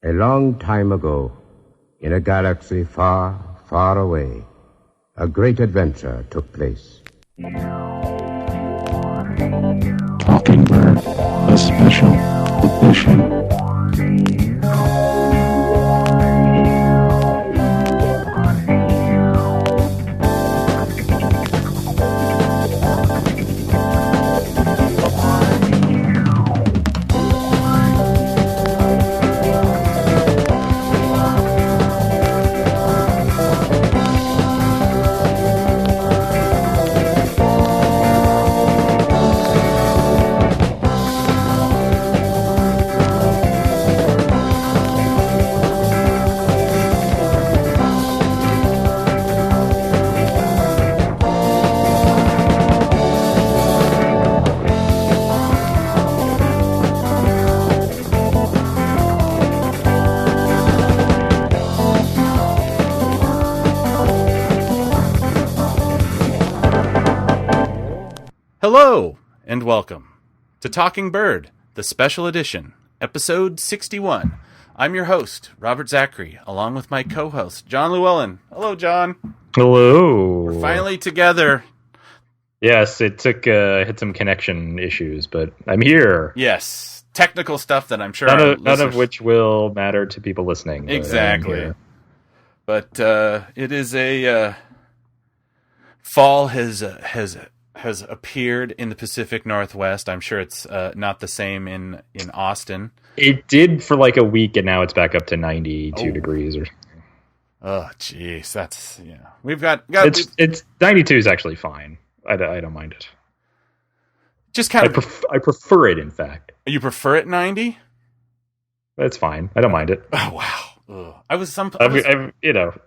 A long time ago, in a galaxy far, far away, a great adventure took place. Talking Bird, a special edition. Hello, and welcome to Talking Bird, the special edition, episode 61. I'm your host, Robert Zachary, along with my co-host, John Llewellyn. Hello, John. Hello. We're finally together. Yes, it took hit some connection issues, but I'm here. Yes, technical stuff that I'm sure none of which will matter to people listening. Exactly. But it is a fall has appeared in the Pacific Northwest. I'm sure it's not the same in Austin. It did for like a week, and now it's back up to 92 degrees or something. Oh, jeez, that's We've it's 92 is actually fine. I don't mind it. Just kind of. I prefer it. In fact, you prefer it 90? That's fine. I don't mind it. Oh wow. Ugh.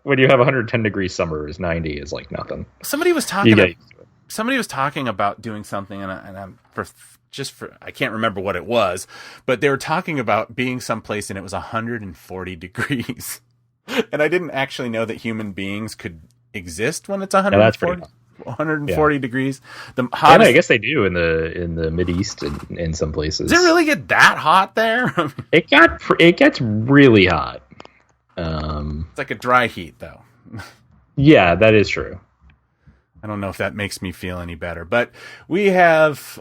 When you have 110 degree summers, 90 is like nothing. Somebody was talking about doing something, and I can't remember what it was, but they were talking about being someplace and it was 140 degrees, and I didn't actually know that human beings could exist when it's 140 degrees. The hottest, I guess they do in the Mideast in some places. Does it really get that hot there? It gets really hot. It's like a dry heat, though. Yeah, that is true. I don't know if that makes me feel any better, but we have,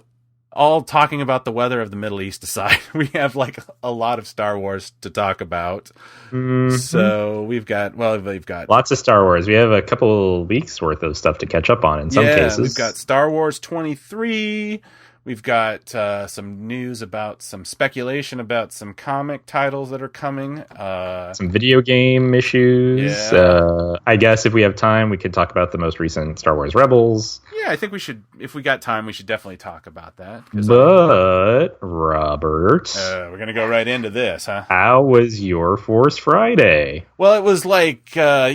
all talking about the weather of the Middle East aside, we have like a lot of Star Wars to talk about. Mm-hmm. So we've got lots of Star Wars. We have a couple weeks worth of stuff to catch up on in some cases. We've got Star Wars 23. We've got some news about some speculation about some comic titles that are coming. Some video game issues. Yeah. I guess if we have time, we could talk about the most recent Star Wars Rebels. Yeah, I think we should. If we got time, we should definitely talk about that. But, Robert... we're going to go right into this, huh? How was your Force Friday? Well, it was like... I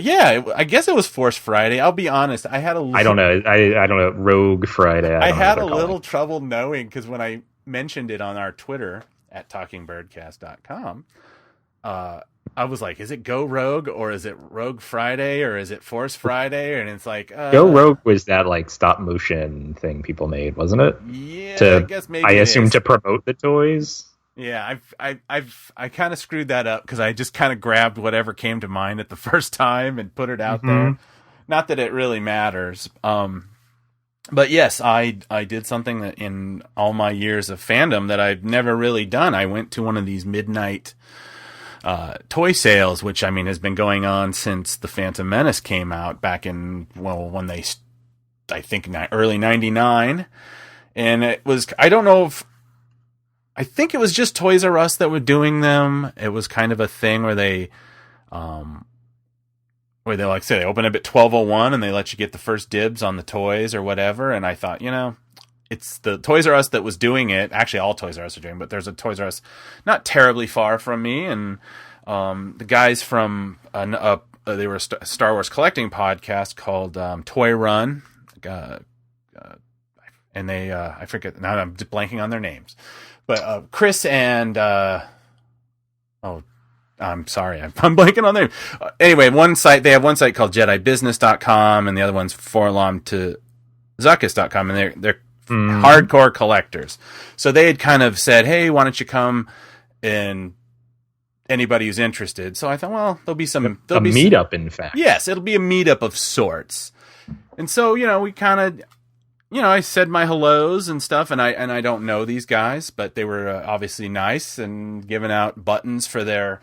guess it was Force Friday. I'll be honest. I had a little... I don't know. I don't know. Rogue Friday. I had a little trouble knowing, because when I mentioned it on our Twitter at talkingbirdcast.com, I was like, is it Go Rogue, or is it Rogue Friday, or is it Force Friday? And it's like... Go Rogue was that like stop motion thing people made, wasn't it? Yeah, I guess maybe I assume to promote the toys. Yeah, I kind of screwed that up, because I just kind of grabbed whatever came to mind at the first time and put it out there. Not that it really matters. But yes, I did something that in all my years of fandom that I've never really done. I went to one of these midnight toy sales, which has been going on since The Phantom Menace came out back in, when they, I think early 99. And it was, I think it was just Toys R Us that were doing them. It was kind of a thing where they like say they open up at 12:01 and they let you get the first dibs on the toys or whatever. And I thought, it's the Toys R Us that was doing it. Actually, all Toys R Us are doing, but there's a Toys R Us not terribly far from me. And the guys from they were a Star Wars collecting podcast called Toy Run, and they I forget now. I'm blanking on their names, but Chris and I'm sorry, I'm blanking on their name. Anyway, they have one site called JediBusiness.com, and the other one's ForlomToZuckus.com, and they're hardcore collectors. So they had kind of said, hey, why don't you come and anybody who's interested. So I thought, well, there'll be meetup, in fact. Yes, it'll be a meetup of sorts. And so, we kind of, I said my hellos and stuff, and I don't know these guys, but they were obviously nice and giving out buttons for their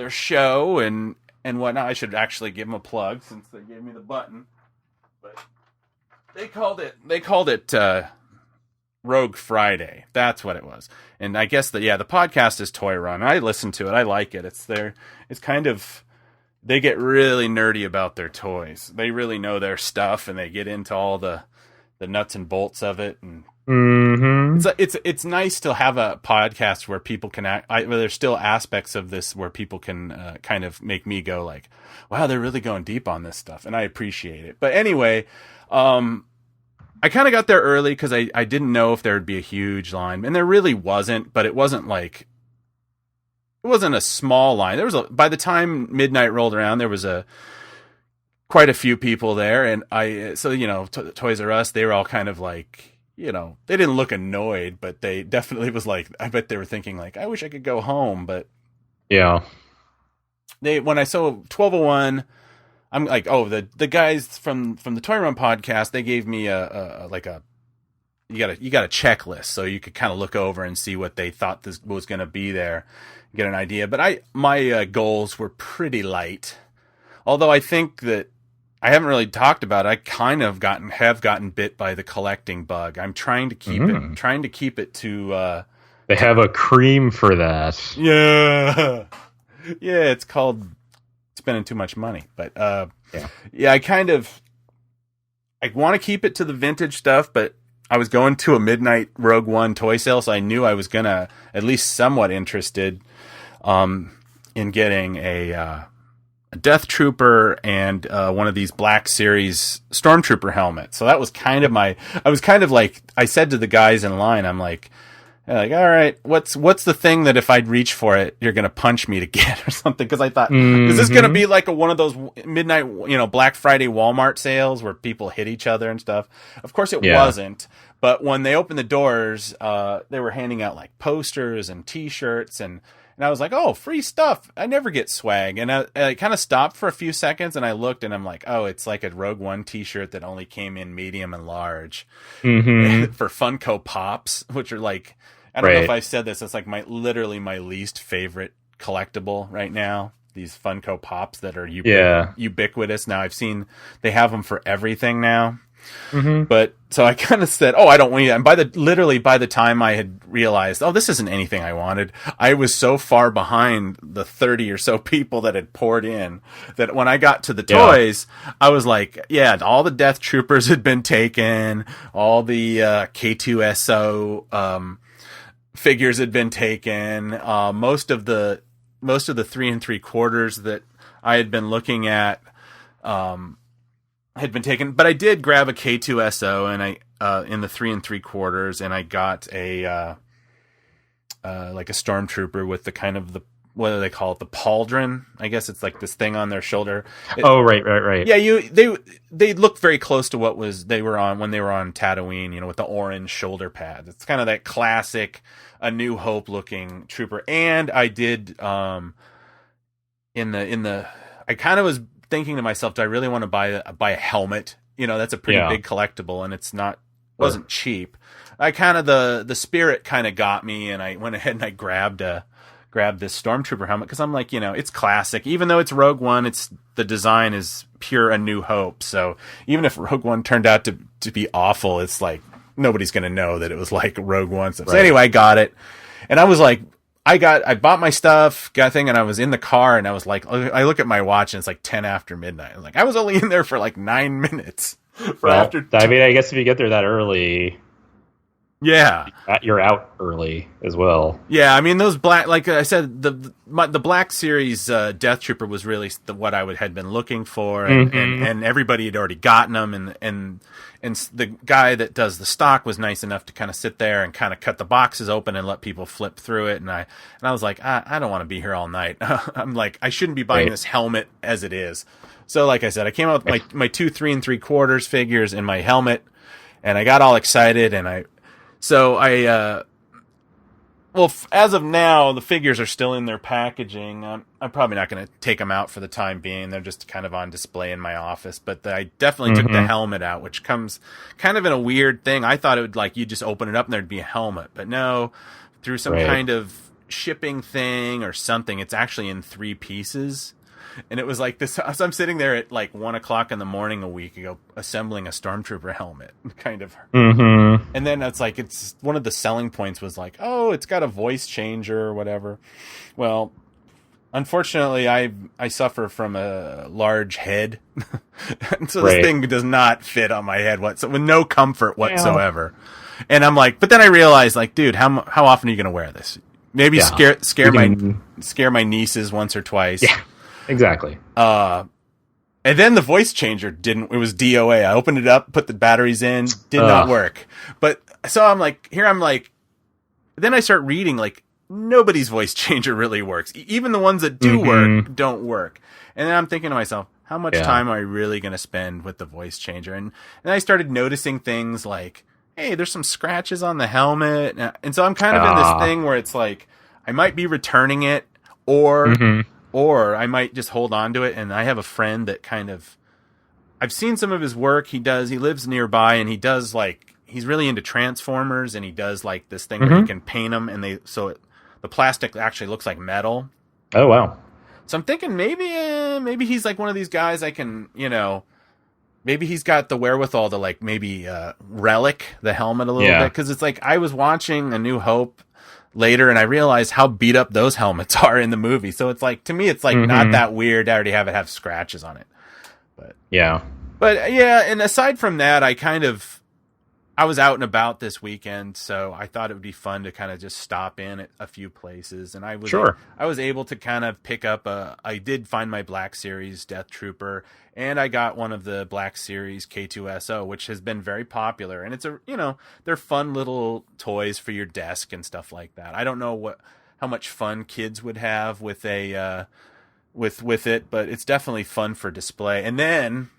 show and whatnot. I should actually give them a plug since they gave me the button. But they called it Rogue Friday. That's what it was. And I guess the podcast is Toy Run. I listen to it. I like it. It's kind of, they get really nerdy about their toys. They really know their stuff, and they get into all the nuts and bolts of it. And it's nice to have a podcast where people can there's still aspects of this where people can kind of make me go like, wow, they're really going deep on this stuff, and I appreciate it. But anyway, I kind of got there early because I didn't know if there would be a huge line, and there really wasn't. But it wasn't a small line. There was by the time midnight rolled around, there was quite a few people there, and Toys R Us, they were all kind of like, they didn't look annoyed, but they definitely was like, I bet they were thinking like, I wish I could go home, but yeah. When I saw 1201, I'm like, oh, the guys from the Toy Run podcast, they gave me you got a checklist, so you could kind of look over and see what they thought this was going to be there, get an idea. But my goals were pretty light, although I think that I haven't really talked about it. I kind of have gotten bit by the collecting bug. I'm trying to keep it to. They have a cream for that. Yeah, yeah. It's called spending too much money, but I want to keep it to the vintage stuff, but I was going to a midnight Rogue One toy sale, so I knew I was gonna at least somewhat interested in getting a Death Trooper and one of these Black Series Stormtrooper helmets. So that was kind of I said to the guys in line, I'm like, all right, what's the thing that if I'd reach for it, you're going to punch me to get or something? Because I thought, is this going to be like one of those midnight, Black Friday Walmart sales where people hit each other and stuff? Of course it wasn't. But when they opened the doors, they were handing out like posters and T-shirts, and I was like, oh, free stuff. I never get swag. And I kind of stopped for a few seconds, and I looked, and I'm like, oh, it's like a Rogue One T-shirt that only came in medium and large for Funko Pops, which are like, I don't know if I said this, it's like literally my least favorite collectible right now. These Funko Pops that are ubiquitous. Now I've seen they have them for everything now. But so I kind of said, oh, I don't want you. And by the time I had realized, oh, this isn't anything I wanted, I was so far behind the 30 or so people that had poured in that when I got to the toys, I was like, yeah, all the Death Troopers had been taken, all the K2SO figures had been taken, most of the 3 3/4 that I had been looking at had been taken, but I did grab a K2SO and I in the 3 3/4, and I got a like a Stormtrooper with the kind of what do they call it, the pauldron? I guess it's like this thing on their shoulder. Right. Yeah, they look very close to what they were on when they were on Tatooine, with the orange shoulder pads. It's kind of that classic A New Hope looking trooper. And I did I kind of was thinking to myself, do I really want to buy a helmet? That's a pretty big collectible, and wasn't cheap. I kind of the spirit kind of got me, and I went ahead and I grabbed this Stormtrooper helmet because I'm like, it's classic. Even though it's Rogue One, the design is pure A New Hope. So even if Rogue One turned out to be awful, it's like nobody's going to know that it was like Rogue One stuff. So anyway, I got it, and I was like, I bought my stuff, got a thing, and I was in the car, and I was like, I look at my watch, and it's like 10 after midnight. I'm like, I was only in there for like 9 minutes. I guess if you get there that early, you're out early as well. Yeah, I mean those black, like I said, the Black Series Death Trooper was really what I had been looking for, and everybody had already gotten them, and the guy that does the stock was nice enough to kind of sit there and kind of cut the boxes open and let people flip through it, and I was like, I don't want to be here all night. I'm like, I shouldn't be buying this helmet as it is. So like I said, I came out with my 2 3 3/4 figures and my helmet, and I got all excited, and I Well, as of now, the figures are still in their packaging. I'm probably not going to take them out for the time being. They're just kind of on display in my office. But I definitely took the helmet out, which comes kind of in a weird thing. I thought it would, like, you just open it up and there'd be a helmet. But no, through some kind of shipping thing or something, it's actually in 3 pieces. And it was like this. So I'm sitting there at like 1 o'clock in the morning a week ago, assembling a Stormtrooper helmet, kind of. And then it's one of the selling points was like, oh, it's got a voice changer or whatever. Well, unfortunately, I suffer from a large head, and so this thing does not fit on my head with no comfort whatsoever. And I'm like, but then I realized, like, dude, how often are you going to wear this? Maybe scare my nieces once or twice. Yeah. Exactly. And then the voice changer didn't. It was DOA. I opened it up, put the batteries in, did not work. But so I'm like, then I start reading, like, nobody's voice changer really works. Even the ones that do work don't work. And then I'm thinking to myself, how much time am I really going to spend with the voice changer? And I started noticing things like, hey, there's some scratches on the helmet. And so I'm kind of in this thing where it's like, I might be returning it or I might just hold on to it. And I have a friend that I've seen some of his work. He lives nearby, and he does, like, he's really into Transformers, and he does, like, this thing where you can paint them, and the plastic actually looks like metal. Oh, wow. So I'm thinking maybe he's like one of these guys I can, maybe he's got the wherewithal to, like, maybe relic the helmet a little bit. Cause it's like, I was watching A New Hope later, and I realized how beat up those helmets are in the movie. So it's like, to me, it's like not that weird to already have scratches on it. But yeah, and aside from that, I was out and about this weekend, so I thought it would be fun to kind of just stop in at a few places. And I was able to kind of pick up I did find my Black Series Death Trooper, and I got one of the Black Series K2SO, which has been very popular. And it's they're fun little toys for your desk and stuff like that. I don't know how much fun kids would have with with it, but it's definitely fun for display. And then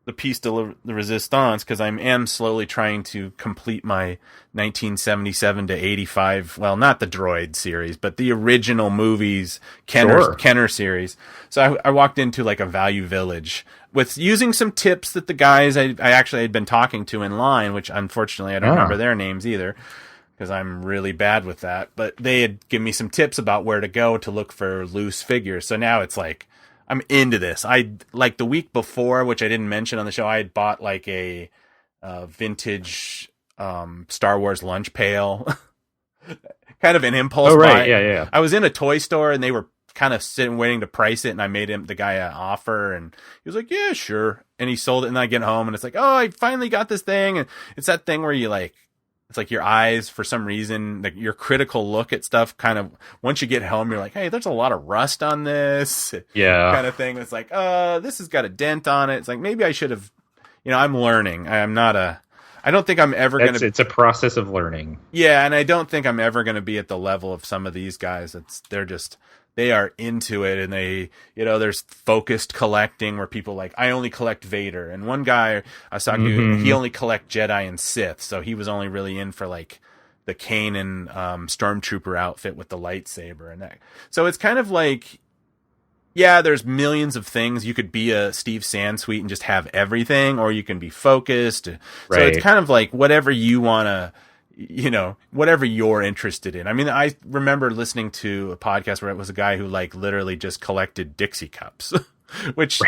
the piece de resistance, because I am slowly trying to complete my 1977 to 85, well, not the Droid series, but the original movies, Kenner series. So I walked into, like, a Value Village with using some tips that the guys I actually had been talking to in line, which unfortunately I don't remember their names either, because I'm really bad with that. But they had given me some tips about where to go to look for loose figures. So now it's like, I'm into this. Like the week before, which I didn't mention on the show, I had bought like a vintage Star Wars lunch pail, kind of an impulse buy. Yeah. I was in a toy store, and they were kind of sitting waiting to price it, and I made the guy an offer, and he was like, "Yeah, sure." And he sold it, and I get home, and it's like, "Oh, I finally got this thing." And it's that thing where you like, it's like your eyes, for some reason, like your critical look at stuff, kind of, once you get home, you're like, hey, there's a lot of rust on this. Yeah. Kind of thing. It's like, this has got a dent on it. It's like, maybe I should have, I'm learning. I don't think I'm ever going to. It's a process of learning. Yeah. And I don't think I'm ever going to be at the level of some of these guys. They are into it, and they, there's focused collecting where people like, I only collect Vader. And one guy I was talking to, he only collect Jedi and Sith. So he was only really in for like the Kanan Stormtrooper outfit with the lightsaber and that. So it's kind of like, yeah, there's millions of things. You could be a Steve Sansweet and just have everything, or you can be focused. Right. So it's kind of like whatever you want to, whatever you're interested in. I mean, I remember listening to a podcast where it was a guy who like literally just collected Dixie cups, which,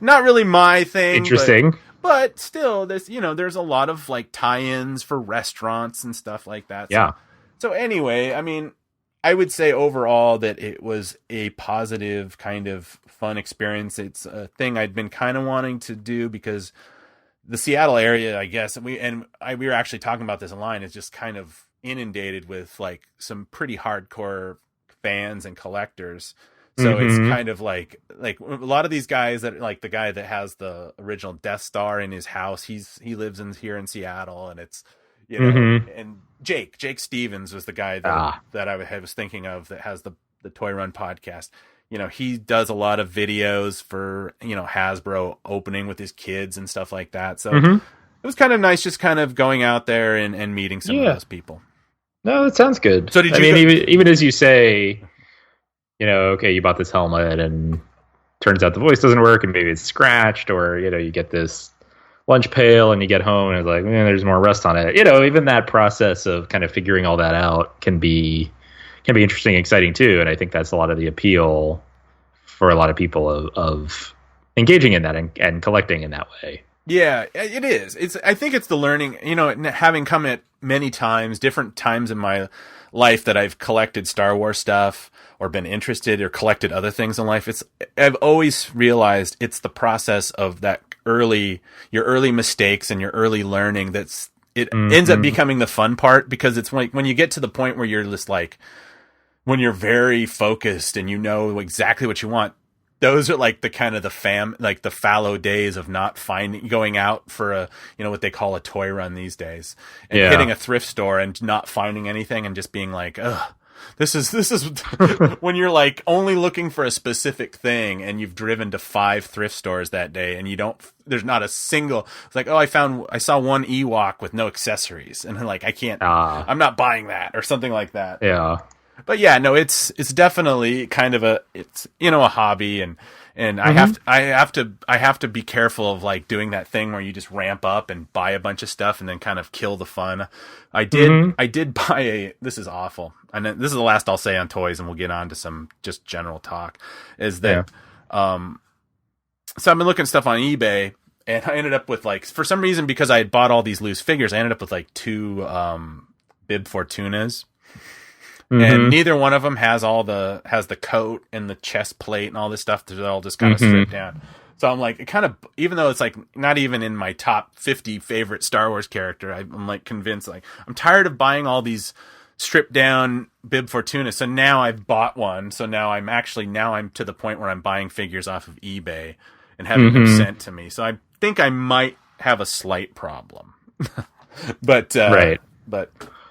not really my thing. Interesting. But still, there's a lot of like tie-ins for restaurants and stuff like that. Yeah. So anyway, I mean, I would say overall that it was a positive kind of fun experience. It's a thing I'd been kind of wanting to do because the Seattle area, I guess, we were actually talking about this online, is just kind of inundated with like some pretty hardcore fans and collectors. So it's kind of like a lot of these guys that, like the guy that has the original Death Star in his house, he lives here in Seattle, and it's, and Jake Stevens was the guy that I was thinking of that has the Toy Run podcast. He does a lot of videos for, Hasbro opening with his kids and stuff like that. So it was kind of nice just kind of going out there and meeting some of those people. No, that sounds good. So did I mean, even as you say, okay, you bought this helmet and turns out the voice doesn't work and maybe it's scratched, or, you get this lunch pail and you get home and it's like, there's more rust on it. Even that process of kind of figuring all that out can be interesting and exciting too. And I think that's a lot of the appeal for a lot of people of engaging in that and collecting in that way. Yeah, it is. I think it's the learning, having come at many times, different times in my life that I've collected Star Wars stuff or been interested or collected other things in life. I've always realized it's the process of that your early mistakes and your early learning ends up becoming the fun part, because it's like when you get to the point where you're just like, when you're very focused and you know exactly what you want. Those are like the kind of the fallow days of not going out for what they call a toy run these days, and hitting a thrift store and not finding anything and just being like, ugh, this is when you're like only looking for a specific thing and you've driven to 5 thrift stores that day and there's not a single, it's like, oh, I saw one Ewok with no accessories and like, I can't, I'm not buying that or something like that. Yeah. But yeah, no, it's definitely kind of a hobby, and I have to be careful of like doing that thing where you just ramp up and buy a bunch of stuff and then kind of kill the fun. I did buy this is awful, and this is the last I'll say on toys, and we'll get on to some just general talk. Is that so I've been looking at stuff on eBay, and I ended up with like, for some reason, because I had bought all these loose figures, I ended up with like 2 Bib Fortunas. And neither one of them has the coat and the chest plate and all this stuff. They're all just kind of stripped down. So I'm like, even though it's like not even in my top 50 favorite Star Wars character, I'm like convinced, like, I'm tired of buying all these stripped down Bib Fortuna. So now I've bought one. So now I'm to the point where I'm buying figures off of eBay and having them sent to me. So I think I might have a slight problem, but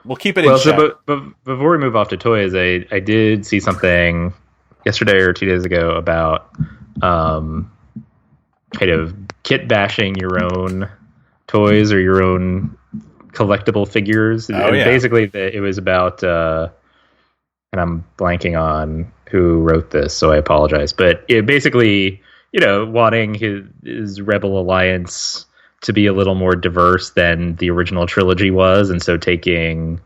we'll keep it in check. But before we move off to toys, I did see something yesterday or 2 days ago about kind of kit bashing your own toys or your own collectible figures. Basically, it was about, and I'm blanking on who wrote this, so I apologize. But it basically, wanting his Rebel Alliance to be a little more diverse than the original trilogy was, and so taking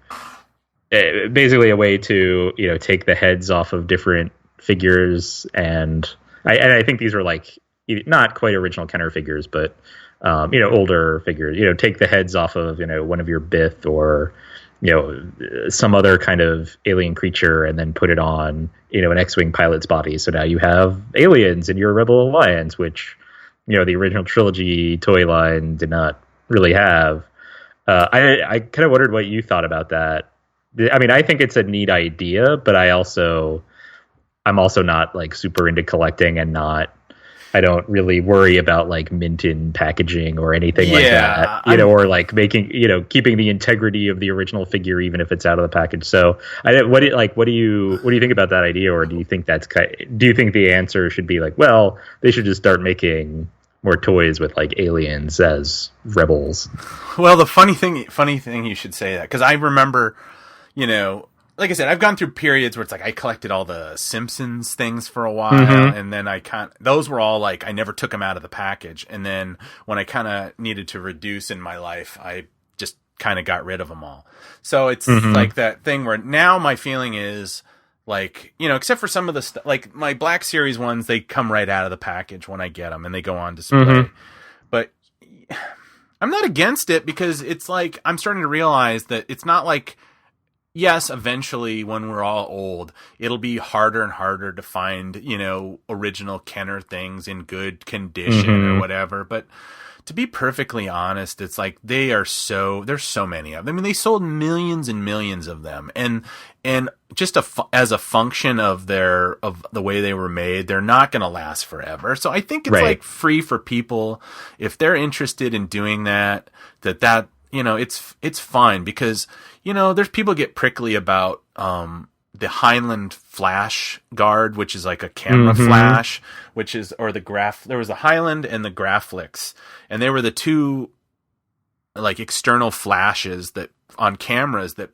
basically a way to take the heads off of different figures, and I think these were like not quite original Kenner figures, but older figures. Take the heads off of one of your Bith or some other kind of alien creature, and then put it on an X-wing pilot's body. So now you have aliens in your Rebel Alliance, which the original trilogy toy line did not really have. I kind of wondered what you thought about that. I mean, I think it's a neat idea, but I'm also not like super into collecting, and I don't really worry about like mint in packaging or anything like that, or like making, keeping the integrity of the original figure, even if it's out of the package. So what do you think about that idea? Or do you think do you think the answer should be like, well, they should just start making more toys with like aliens as rebels? Well, the funny thing you should say that, because I remember, like I said, I've gone through periods where it's like I collected all the Simpsons things for a while, and then those were all like I never took them out of the package, and then when I kind of needed to reduce in my life, I just kind of got rid of them all. So it's like that thing where now my feeling is like, except for some of the stuff, like my Black Series ones, they come right out of the package when I get them, and they go on display. But I'm not against it, because it's like I'm starting to realize that it's not like, yes, eventually when we're all old, it'll be harder and harder to find, original Kenner things in good condition or whatever. But to be perfectly honest, it's like there's so many of them. I mean, they sold millions and millions of them, and just as a function of the way they were made, they're not going to last forever. So I think it's like free for people if they're interested in doing that. It's fine, because there's people get prickly about the Heinlein flash guard, which is like a camera flash, there was a Heinlein and the Graflix, and they were the two like external flashes that on cameras that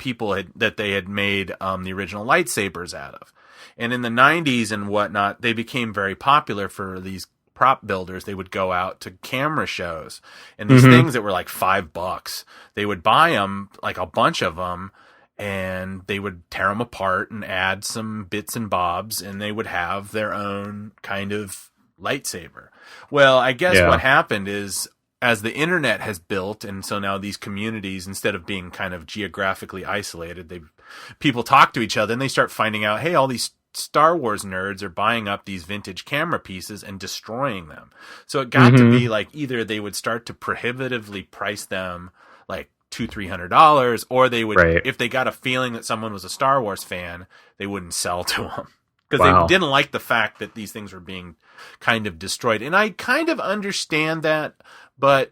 they had made the original lightsabers out of. And in the 90s and whatnot, they became very popular for these prop builders. They would go out to camera shows, and these things that were like $5, they would buy them, like a bunch of them, and they would tear them apart and add some bits and bobs, and they would have their own kind of lightsaber. Well, I guess what happened is, as the internet has built, and so now these communities, instead of being kind of geographically isolated, people talk to each other, and they start finding out, hey, all these Star Wars nerds are buying up these vintage camera pieces and destroying them. So it got to be like, either they would start to prohibitively price them like $200-$300, or they would, if they got a feeling that someone was a Star Wars fan, they wouldn't sell to them, because they didn't like the fact that these things were being kind of destroyed. And I kind of understand that, but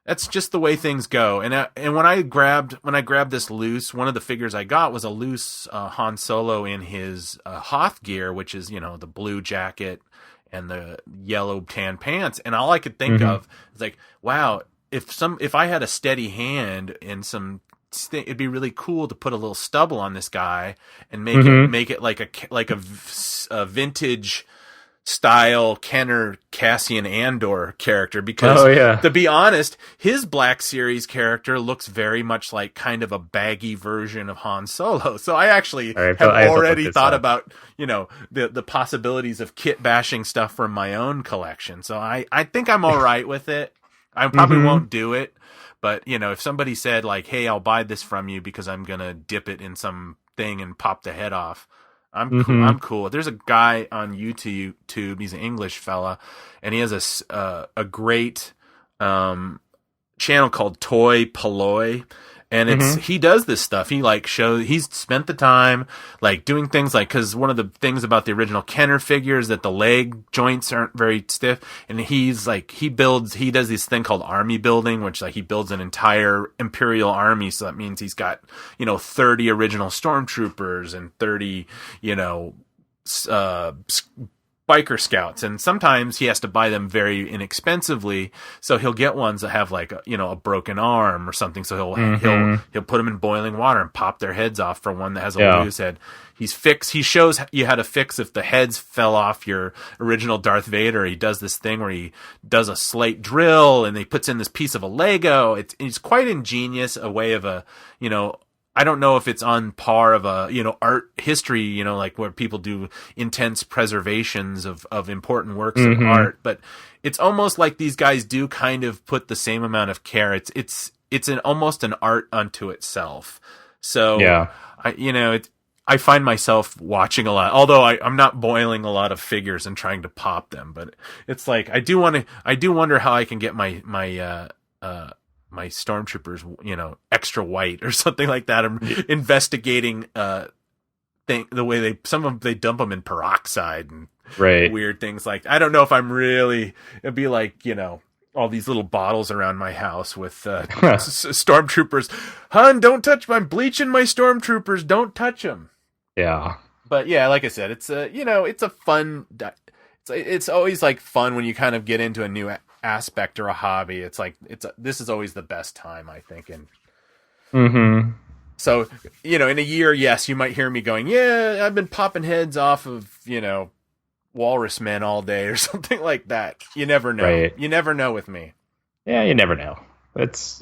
that's just the way things go. And when I grabbed this loose, one of the figures I got was a loose Han Solo in his Hoth gear, which is, the blue jacket and the yellow tan pants. And all I could think of is like, wow, if I had a steady hand and it'd be really cool to put a little stubble on this guy and make it like a vintage style Kenner Cassian Andor character, because to be honest, his Black Series character looks very much like kind of a baggy version of Han Solo. So I actually have already thought about, the possibilities of kit bashing stuff from my own collection. So I think I'm all right with it. I probably won't do it, but if somebody said like, hey, I'll buy this from you because I'm going to dip it in some thing and pop the head off, I'm cool. There's a guy on YouTube. He's an English fella, and he has a great channel called Toy Poloi, and he does this stuff. He's spent the time like doing things like, because one of the things about the original Kenner figure is that the leg joints aren't very stiff, and he does this thing called army building, which like he builds an entire Imperial army. So that means he's got 30 original stormtroopers and 30 biker scouts, and sometimes he has to buy them very inexpensively, so he'll get ones that have like a broken arm or something, so he'll put them in boiling water and pop their heads off for one that has a loose head. He shows you how to fix if the heads fell off your original Darth Vader. He does this thing where he does a slate drill and he puts in this piece of a Lego. It's quite ingenious, a way of I don't know if it's on par of art history, like where people do intense preservations of important works of art, but it's almost like these guys do kind of put the same amount of care. It's almost an art unto itself. So I find myself watching a lot, although I'm not boiling a lot of figures and trying to pop them, but it's like, I do wonder how I can get my stormtroopers, extra white or something like that. I'm investigating the way some of them, they dump them in peroxide and weird things like, I don't know if I'm really, it'd be like, all these little bottles around my house with stormtroopers. Hun, don't touch I'm bleaching my stormtroopers. Don't touch them. Yeah. But yeah, like I said, it's it's a fun, it's always like fun when you kind of get into a new aspect or a hobby. It's like this is always the best time, I think. And so in a year, yes, you might hear me going, yeah, I've been popping heads off of walrus men all day or something like that. You never know. You never know with me. Yeah, you never know. It's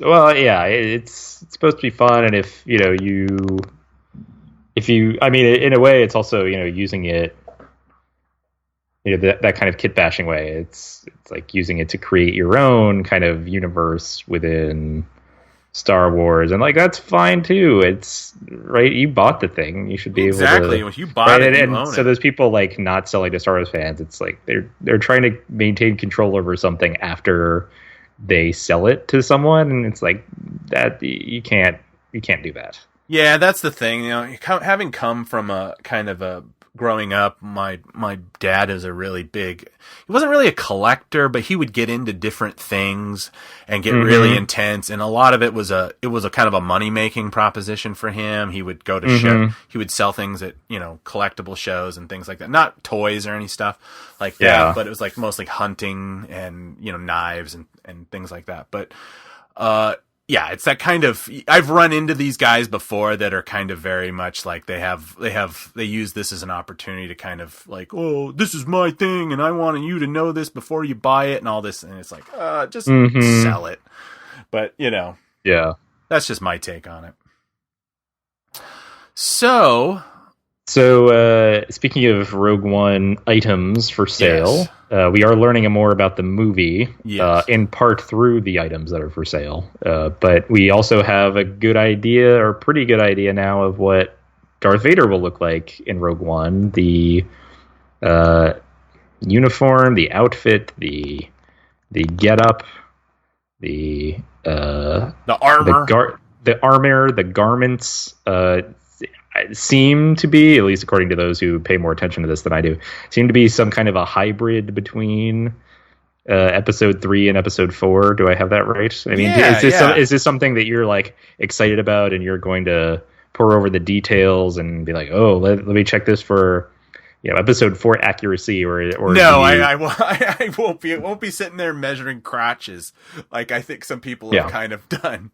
supposed to be fun, and if you I mean, in a way, it's also using it, that kind of kit bashing way. It's like using it to create your own kind of universe within Star Wars, and like that's fine too. It's right. You bought the thing. You should be able to. Exactly. When you bought it, you own so it. those people like not selling to Star Wars fans. It's like they're trying to maintain control over something after they sell it to someone, and it's like that. You can't do that. Yeah, that's the thing. Having come from a kind of a growing up, my dad is a really big, he wasn't really a collector, but he would get into different things and get really intense. And a lot of it was a kind of a money-making proposition for him. He would go to show, he would sell things at, collectible shows and things like that. Not toys or any stuff like that, but it was like mostly hunting and, knives and things like that. But, yeah, it's that kind of, I've run into these guys before that are kind of very much like they use this as an opportunity to kind of like, oh, this is my thing and I want you to know this before you buy it and all this. And it's like, just sell it. But, yeah, that's just my take on it. So speaking of Rogue One items for sale, we are learning more about the movie, in part through the items that are for sale. But we also have a good idea, or pretty good idea now, of what Darth Vader will look like in Rogue One. The uniform, the outfit, the getup, the armor, the garments, seem to be, at least according to those who pay more attention to this than I do, seem to be some kind of a hybrid between episode 3 and episode 4. Do I have that right? I mean, is this something that you're like excited about and you're going to pour over the details and be like, oh, let me check this for episode 4 accuracy, or no, I won't be sitting there measuring crotches like I think some people have kind of done.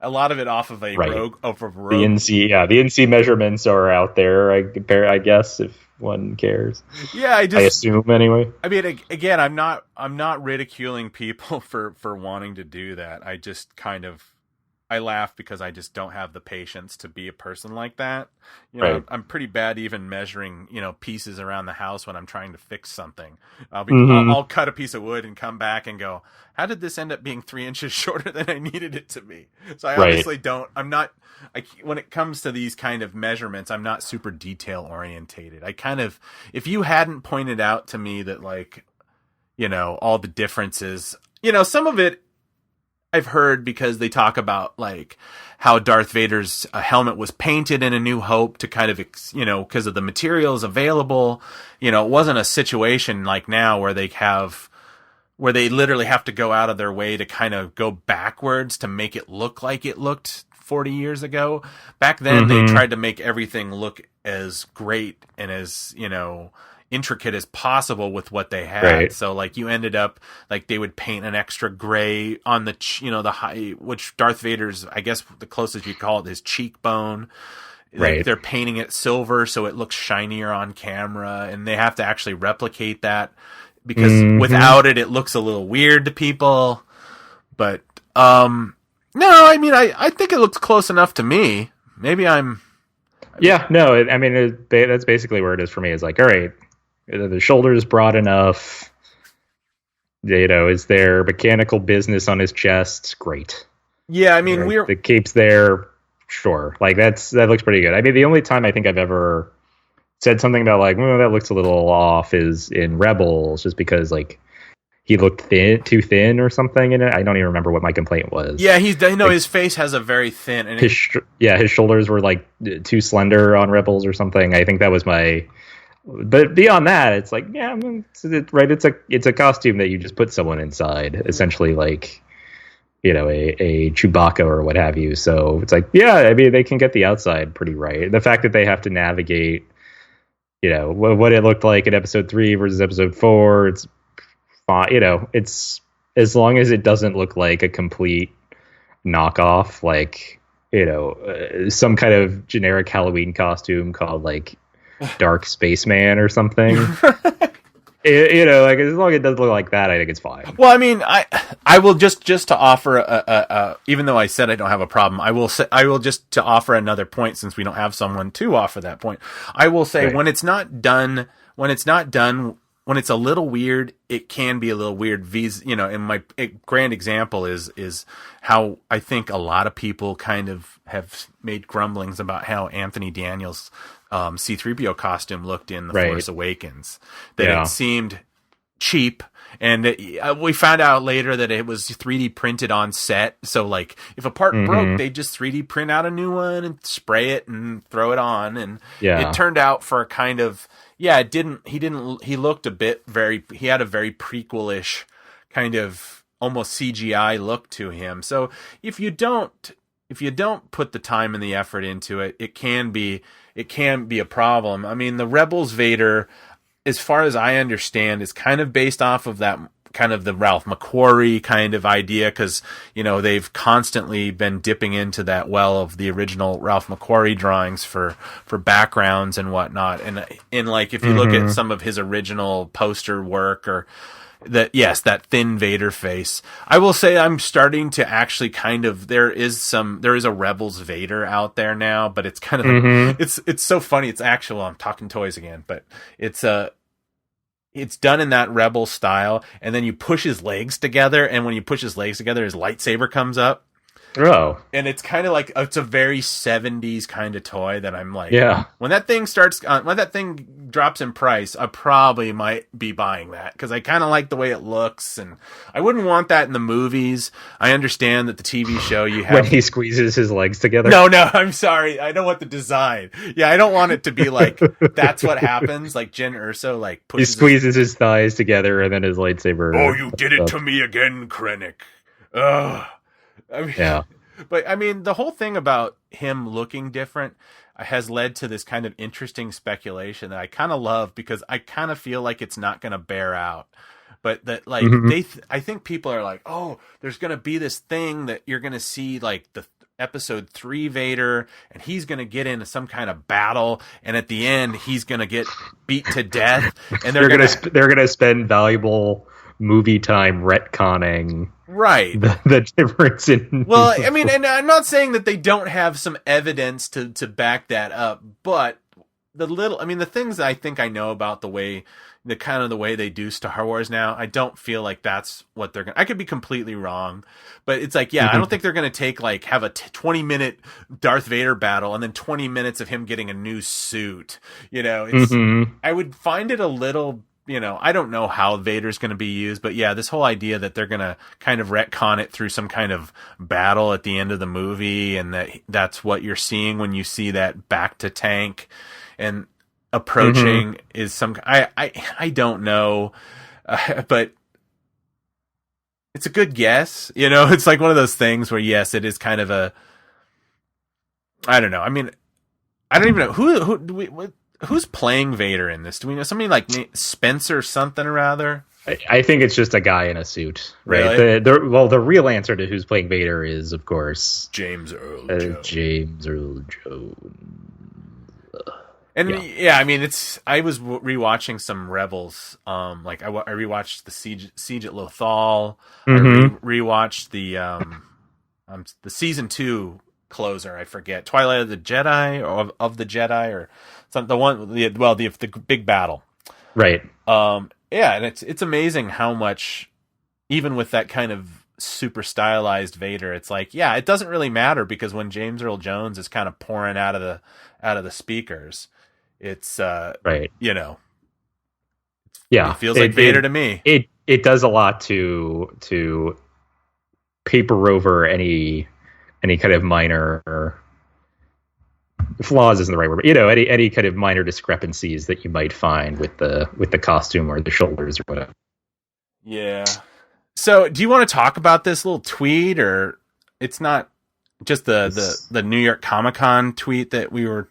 A lot of it off of Rogue. The NC measurements are out there. I guess, if one cares. Yeah, I assume anyway. I mean, again, I'm not ridiculing people for wanting to do that. I just I laugh because I just don't have the patience to be a person like that. I'm pretty bad even measuring, pieces around the house when I'm trying to fix something. I'll cut a piece of wood and come back and go, how did this end up being 3 inches shorter than I needed it to be? So I obviously when it comes to these kind of measurements, I'm not super detail orientated. If you hadn't pointed out to me that all the differences, some of it, I've heard because they talk about like how Darth Vader's helmet was painted in A New Hope to kind of, because of the materials available. It wasn't a situation like now where they literally have to go out of their way to kind of go backwards to make it look like it looked 40 years ago. Back then, they tried to make everything look as great and as, intricate as possible with what they had. Right. So like you ended up like they would paint an extra gray on the the high, which Darth Vader's, I guess the closest you call it, his cheekbone. Right. Like they're painting it silver so it looks shinier on camera, and they have to actually replicate that because without it looks a little weird to people. But no, I mean I think it looks close enough to me. Maybe I'm. Yeah, no, I mean that's basically where it is for me. It's like, all right, the shoulder's broad enough. Is there mechanical business on his chest? Great. Yeah, I mean the cape's there. Sure, like that looks pretty good. I mean, the only time I think I've ever said something about like, that looks a little off is in Rebels, just because like he looked too thin or something in it. I don't even remember what my complaint was. Yeah, his face has a very thin. And his shoulders were like too slender on Rebels or something. I think that was my. But beyond that, it's like, right. It's a costume that you just put someone inside, essentially, like a Chewbacca or what have you. So it's like, I mean, they can get the outside pretty right. The fact that they have to navigate, what it looked like in Episode 3 versus Episode 4, it's fine. It's as long as it doesn't look like a complete knockoff, like some kind of generic Halloween costume called like Dark Spaceman or something. Like as long as it doesn't look like that, I think it's fine. Well, I mean, I will just to offer even though I said I don't have a problem, I will just to offer another point, since we don't have someone to offer that point. I will say, when it's not done, when it's a little weird, it can be a little weird. And my grand example is how I think a lot of people kind of have made grumblings about how Anthony Daniels' C-3PO costume looked in The Force Awakens. That it seemed cheap, and we found out later that it was 3D printed on set. So like if a part broke, they just 3D print out a new one and spray it and throw it on. And it turned out for a kind of, he looked a bit he had a very prequel-ish kind of almost CGI look to him. So if you don't put the time and the effort into it, it can be a problem. I mean, the Rebels Vader, as far as I understand, is kind of based off of that kind of the Ralph McQuarrie kind of idea, because, you know, they've constantly been dipping into that well of the original Ralph McQuarrie drawings for backgrounds and whatnot. And like, if you look at some of his original poster work, or that thin Vader face, I will say I'm starting to actually kind of, there is a Rebels Vader out there now, but it's kind of it's so funny. It's actual, I'm talking toys again, but it's done in that Rebel style, and then you push his legs together, and when you push his legs together, his lightsaber comes up. Oh. And it's kind of like, it's a very 70s kind of toy that I'm like, yeah. When that thing drops in price, I probably might be buying that, because I kind of like the way it looks, and I wouldn't want that in the movies. I understand that the TV show you have... when he squeezes his legs together? No, I'm sorry. I don't want the design. Yeah, I don't want it to be like, that's what happens, like Jyn Erso, like, pushes... He squeezes his thighs together, and then his lightsaber... Oh, you did it to me again, Krennic. Ugh. I mean, yeah. But I mean, the whole thing about him looking different has led to this kind of interesting speculation that I kind of love, because I kind of feel like it's not going to bear out. But that, like, I think people are like, oh, there's going to be this thing that you're going to see, like the episode 3 Vader, and he's going to get into some kind of battle, and at the end he's going to get beat to death, and they're going to spend valuable movie time retconning right the difference in... Well, I mean, and I'm not saying that they don't have some evidence to back that up, but the things that I think I know about the way they do Star Wars now, I don't feel like that's what they're gonna... I could be completely wrong, but it's like, I don't think they're gonna take, like, have a 20-minute Darth Vader battle and then 20 minutes of him getting a new suit, you know. It's I would find it a little... You know, I don't know how Vader's going to be used, but yeah, this whole idea that they're going to kind of retcon it through some kind of battle at the end of the movie, and that's what you're seeing when you see that back to tank and approaching is some... I don't know, but it's a good guess. You know, it's like one of those things where, yes, it is kind of a... I don't know. I mean, I don't even know who's playing Vader in this? Do we know somebody like Spencer something or other? I think it's just a guy in a suit, right? Really? The real answer to who's playing Vader is, of course, James Earl Jones. James Earl Jones. And I mean, I was rewatching some Rebels. Like I rewatched the Siege at Lothal. I rewatched the season 2 closer. I forget, Twilight of the Jedi, or of the Jedi, or something. The big battle, right? And it's amazing how much, even with that kind of super stylized Vader, it's like, it doesn't really matter, because when James Earl Jones is kind of pouring out of the speakers, it's right. You know, it feels like Vader to me. It does a lot to paper over any kind of minor flaws isn't the right word, but, you know, any kind of minor discrepancies that you might find with the costume or the shoulders or whatever. Yeah. So, do you want to talk about this little tweet, or it's not just the New York Comic-Con tweet that we're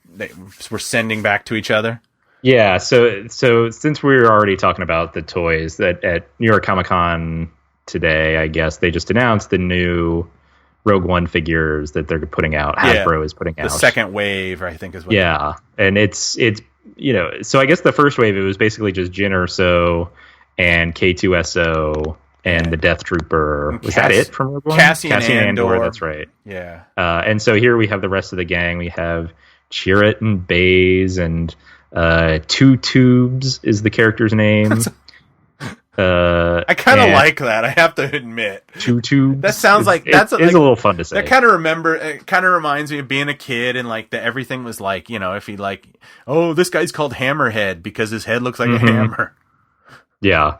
sending back to each other? Yeah. So since we were already talking about the toys, that at New York Comic-Con today, I guess they just announced the new Rogue One figures that they're putting out. Hasbro is putting out the second wave, I think is what. Yeah, and it's you know, so I guess the first wave, it was basically just Jyn Erso and K2SO and the Death Trooper. Was that it from Rogue One? Cassian Andor. That's right. Yeah. And so here we have the rest of the gang. We have Chirrut and Baze, and Two Tubes is the character's name. I kind of like that, I have to admit. Two Tubes. That sounds like it's a little fun to say. That kind of reminds me of being a kid, and like everything was like, you know, if he like, oh, this guy's called Hammerhead because his head looks like a hammer. Yeah.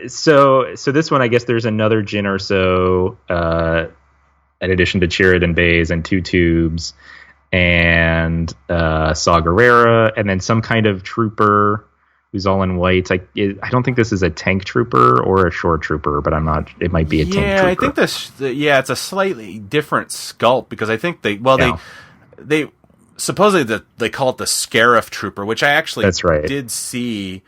So this one, I guess there's another Jyn Erso, in addition to Chirrut and Baze and Two Tubes, and Saw Gerrera, and then some kind of trooper who's all in white. I don't think this is a tank trooper or a shore trooper, but I'm not. It might be a tank trooper. Yeah, I think it's a slightly different sculpt, because I think they supposedly they call it the Scarif trooper, which I actually did see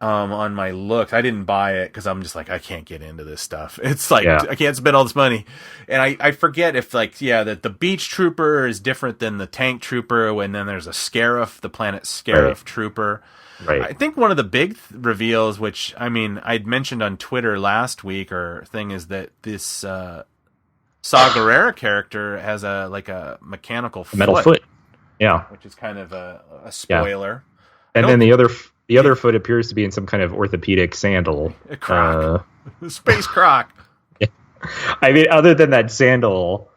on my looks. I didn't buy it because I'm just like, I can't get into this stuff. It's like, I can't spend all this money. And I forget if like, that the beach trooper is different than the tank trooper. And then there's a Scarif, the planet Scarif trooper. Right. I think one of the big reveals, which, I mean, I'd mentioned on Twitter last week is that this Saw Gerrera character has a mechanical foot. Metal foot. Yeah. Which is kind of a spoiler. Yeah. And then the other foot appears to be in some kind of orthopedic sandal. A croc. Space croc. Yeah. I mean, other than that sandal,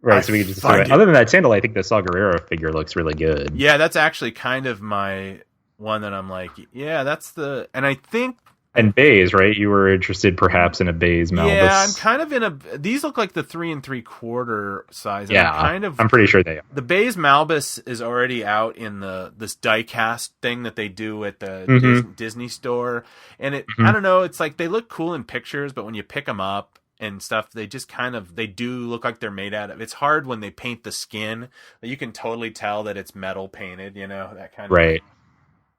right? So we can just other than that sandal, I think the Saw Gerrera figure looks really good. Yeah, that's actually kind of my one that I'm like, that's and I think. And bays, right? You were interested perhaps in a bays Malbus. Yeah, I'm kind of in these look like the 3 3/4 size. Yeah, I'm pretty sure they are. The bays Malbus is already out in this die-cast thing that they do at the Disney store. And I don't know, it's like they look cool in pictures, but when you pick them up and stuff, they just they do look like they're made out of. It's hard when they paint the skin. You can totally tell that it's metal painted, that kind of right.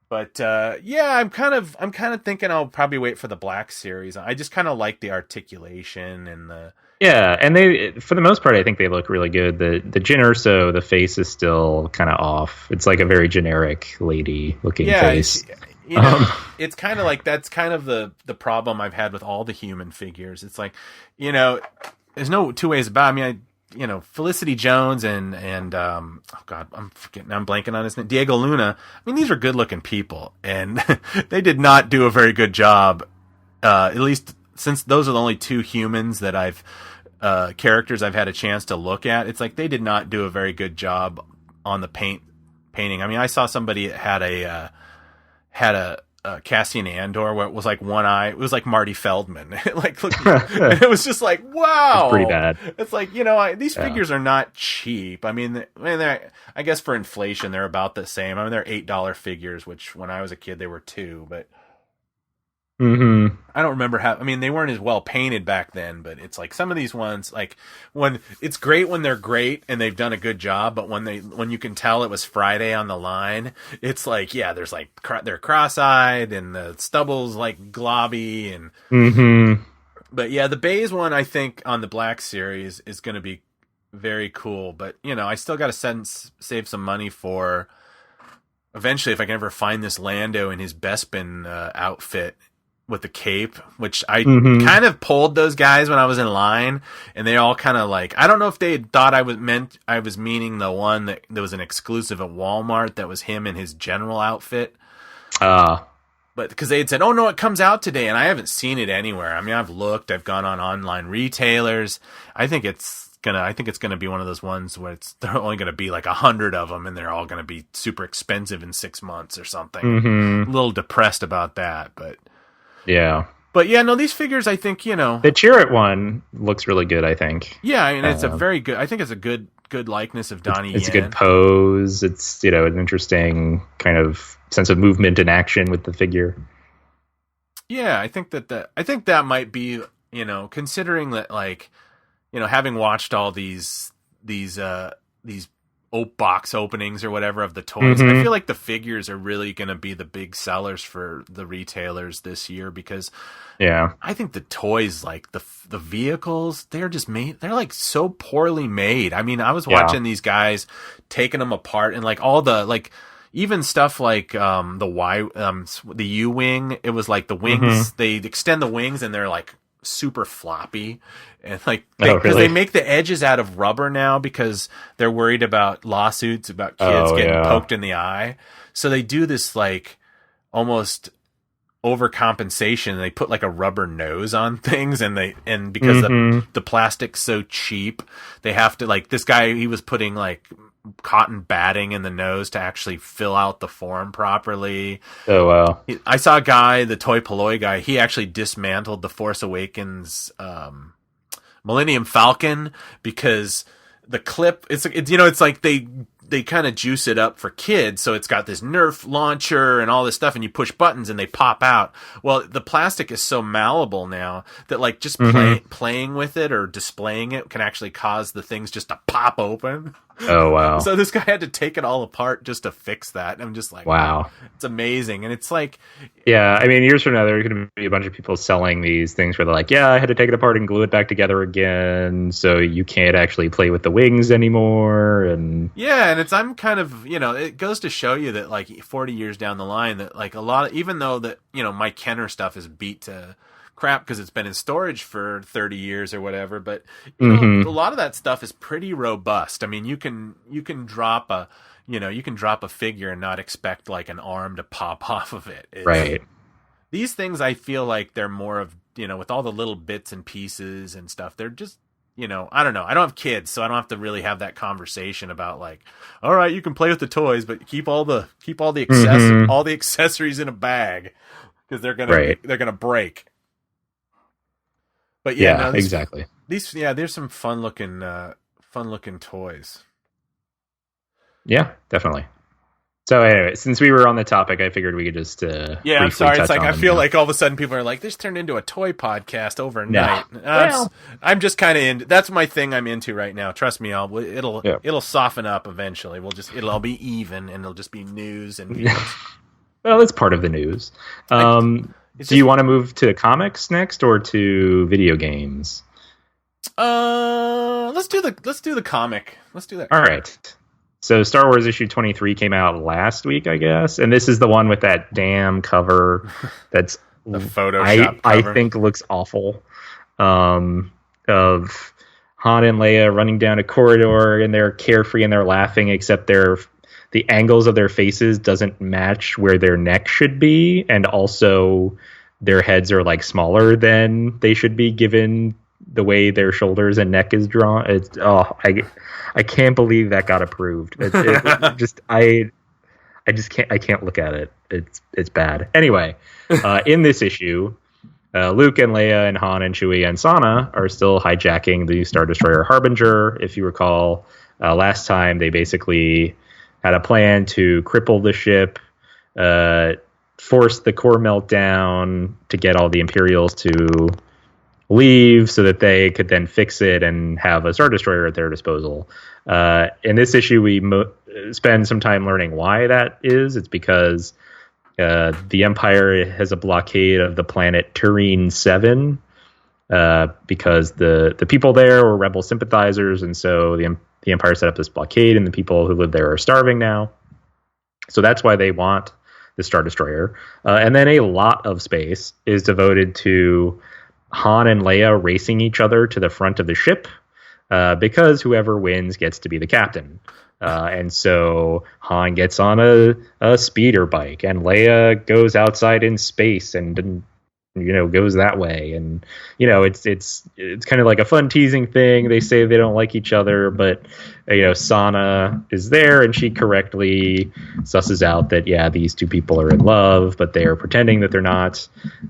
But I'm kind of thinking I'll probably wait for the Black Series. I just kind of like the articulation and the and they, for the most part, I think they look really good. The Jyn Erso, the face is still kind of off. It's like a very generic lady looking face. It's kind of like that's kind of the problem I've had with all the human figures. It's like, there's no two ways about it. I mean, Felicity Jones and I'm blanking on his name, Diego Luna. I mean, these are good looking people, and they did not do a very good job. At least since those are the only two humans that characters I've had a chance to look at. It's like they did not do a very good job on the painting. I mean, I saw somebody that had a Cassian Andor where it was like one eye. It was like Marty Feldman. It was just like, wow. It's pretty bad. It's like, these figures are not cheap. I mean, I guess for inflation, they're about the same. I mean, they're $8 figures, which when I was a kid, they were $2, but I don't remember they weren't as well painted back then, but it's like some of these ones, like when it's great when they're great and they've done a good job, but when you can tell it was Friday on the line, it's like, there's like they're cross-eyed and the stubble's like globby and but the bays one I think on the Black Series is going to be very cool, but I still got to save some money for eventually if I can ever find this Lando in his Bespin outfit with the cape, which I kind of pulled those guys when I was in line, and they all kind of like, I don't know if they thought I was meaning the one that was an exclusive at Walmart that was him in his general outfit. But because they had said, oh no, it comes out today, and I haven't seen it anywhere. I mean, I've looked, I've gone on online retailers. I think it's gonna be one of those ones where they're only gonna be like 100 of them, and they're all gonna be super expensive in 6 months or something. A little depressed about that, but. Yeah. But these figures, I think, the Chirrut one looks really good, I think. Yeah, and it's a very good, I think it's a good likeness of Donnie Yen. It's a good pose. It's, an interesting kind of sense of movement and action with the figure. Yeah, I think that might be, considering that, like, having watched all these box openings or whatever of the toys, I feel like the figures are really going to be the big sellers for the retailers this year, because I think the toys, like the vehicles, they're just made, they're like so poorly made. I mean, I was watching these guys taking them apart, and like all the, like, even stuff like the U-wing, it was like the wings, they extend the wings and they're like super floppy, and like because they make the edges out of rubber now because they're worried about lawsuits about kids getting poked in the eye, so they do this like almost overcompensation. They put like a rubber nose on things, and because the plastic's so cheap, they have to, like, this guy, he was putting like cotton batting in the nose to actually fill out the form properly. Oh wow. I saw a guy, the Toy Polloi guy, he actually dismantled the Force Awakens Millennium Falcon because the clip, it's like they kind of juice it up for kids, so it's got this Nerf launcher and all this stuff, and you push buttons and they pop out. Well, the plastic is so malleable now that, like, just playing with it or displaying it can actually cause the things just to pop open. Oh, wow. So this guy had to take it all apart just to fix that. I'm just like, wow. It's amazing. And it's like... Yeah, I mean, years from now, there's going to be a bunch of people selling these things where they're like, yeah, I had to take it apart and glue it back together again, so you can't actually play with the wings anymore. And yeah, and I'm kind of, it goes to show you that, like, 40 years down the line, that, like, a lot of... Even though that, Mike Kenner stuff is beat to... crap because it's been in storage for 30 years or whatever, but a lot of that stuff is pretty robust. I mean, you can drop a figure and not expect like an arm to pop off of it. Right. These things, I feel like they're more of, with all the little bits and pieces and stuff, they're just, I don't know. I don't have kids, so I don't have to really have that conversation about like, all right, you can play with the toys, but keep all the accessories in a bag because they're gonna break. But yeah, exactly. There's some fun looking toys. Yeah, definitely. So anyway, since we were on the topic, I figured we could just I'm sorry. It's like I feel like all of a sudden people are like, this turned into a toy podcast overnight. No. I'm just kind of into. That's my thing. I'm into right now. Trust me, it'll soften up eventually. It'll all be even, and it'll just be news and. Well, it's part of the news. Do you want to move to comics next or to video games? Let's do the comic. Let's do that. All right. So Star Wars issue 23 came out last week, I guess, and this is the one with that damn cover that's the Photoshop cover. I think looks awful. Of Han and Leia running down a corridor and they're carefree and they're laughing, except the angles of their faces doesn't match where their neck should be, and also their heads are like smaller than they should be given the way their shoulders and neck is drawn. I can't believe that got approved. I can't look at it. It's bad. Anyway, in this issue, Luke and Leia and Han and Chewie and Sana are still hijacking the Star Destroyer Harbinger. If you recall, last time they basically had a plan to cripple the ship, force the core meltdown to get all the Imperials to leave so that they could then fix it and have a Star Destroyer at their disposal. In this issue, we spend some time learning why that is. It's because the Empire has a blockade of the planet Tureen 7 because the people there were rebel sympathizers, and so the Empire set up this blockade, and the people who live there are starving now. So that's why they want the Star Destroyer. And then a lot of space is devoted to Han and Leia racing each other to the front of the ship because whoever wins gets to be the captain. And so Han gets on a speeder bike, and Leia goes outside in space and goes that way. And it's kind of like a fun teasing thing. They say they don't like each other, but Sana is there, and she correctly susses out that these two people are in love, but they are pretending that they're not.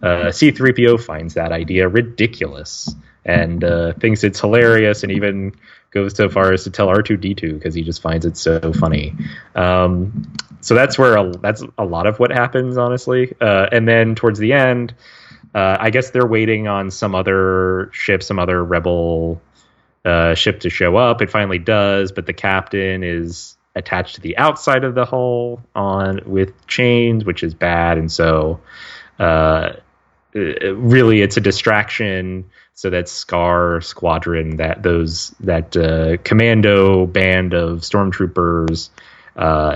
C-3PO finds that idea ridiculous and thinks it's hilarious, and even goes so far as to tell R2-D2 because he just finds it so funny. So that's a lot of what happens, honestly. And then towards the end, I guess they're waiting on some other ship, some other rebel ship to show up. It finally does, but the captain is attached to the outside of the hull with chains, which is bad. And so really it's a distraction so that Scar Squadron, that commando band of stormtroopers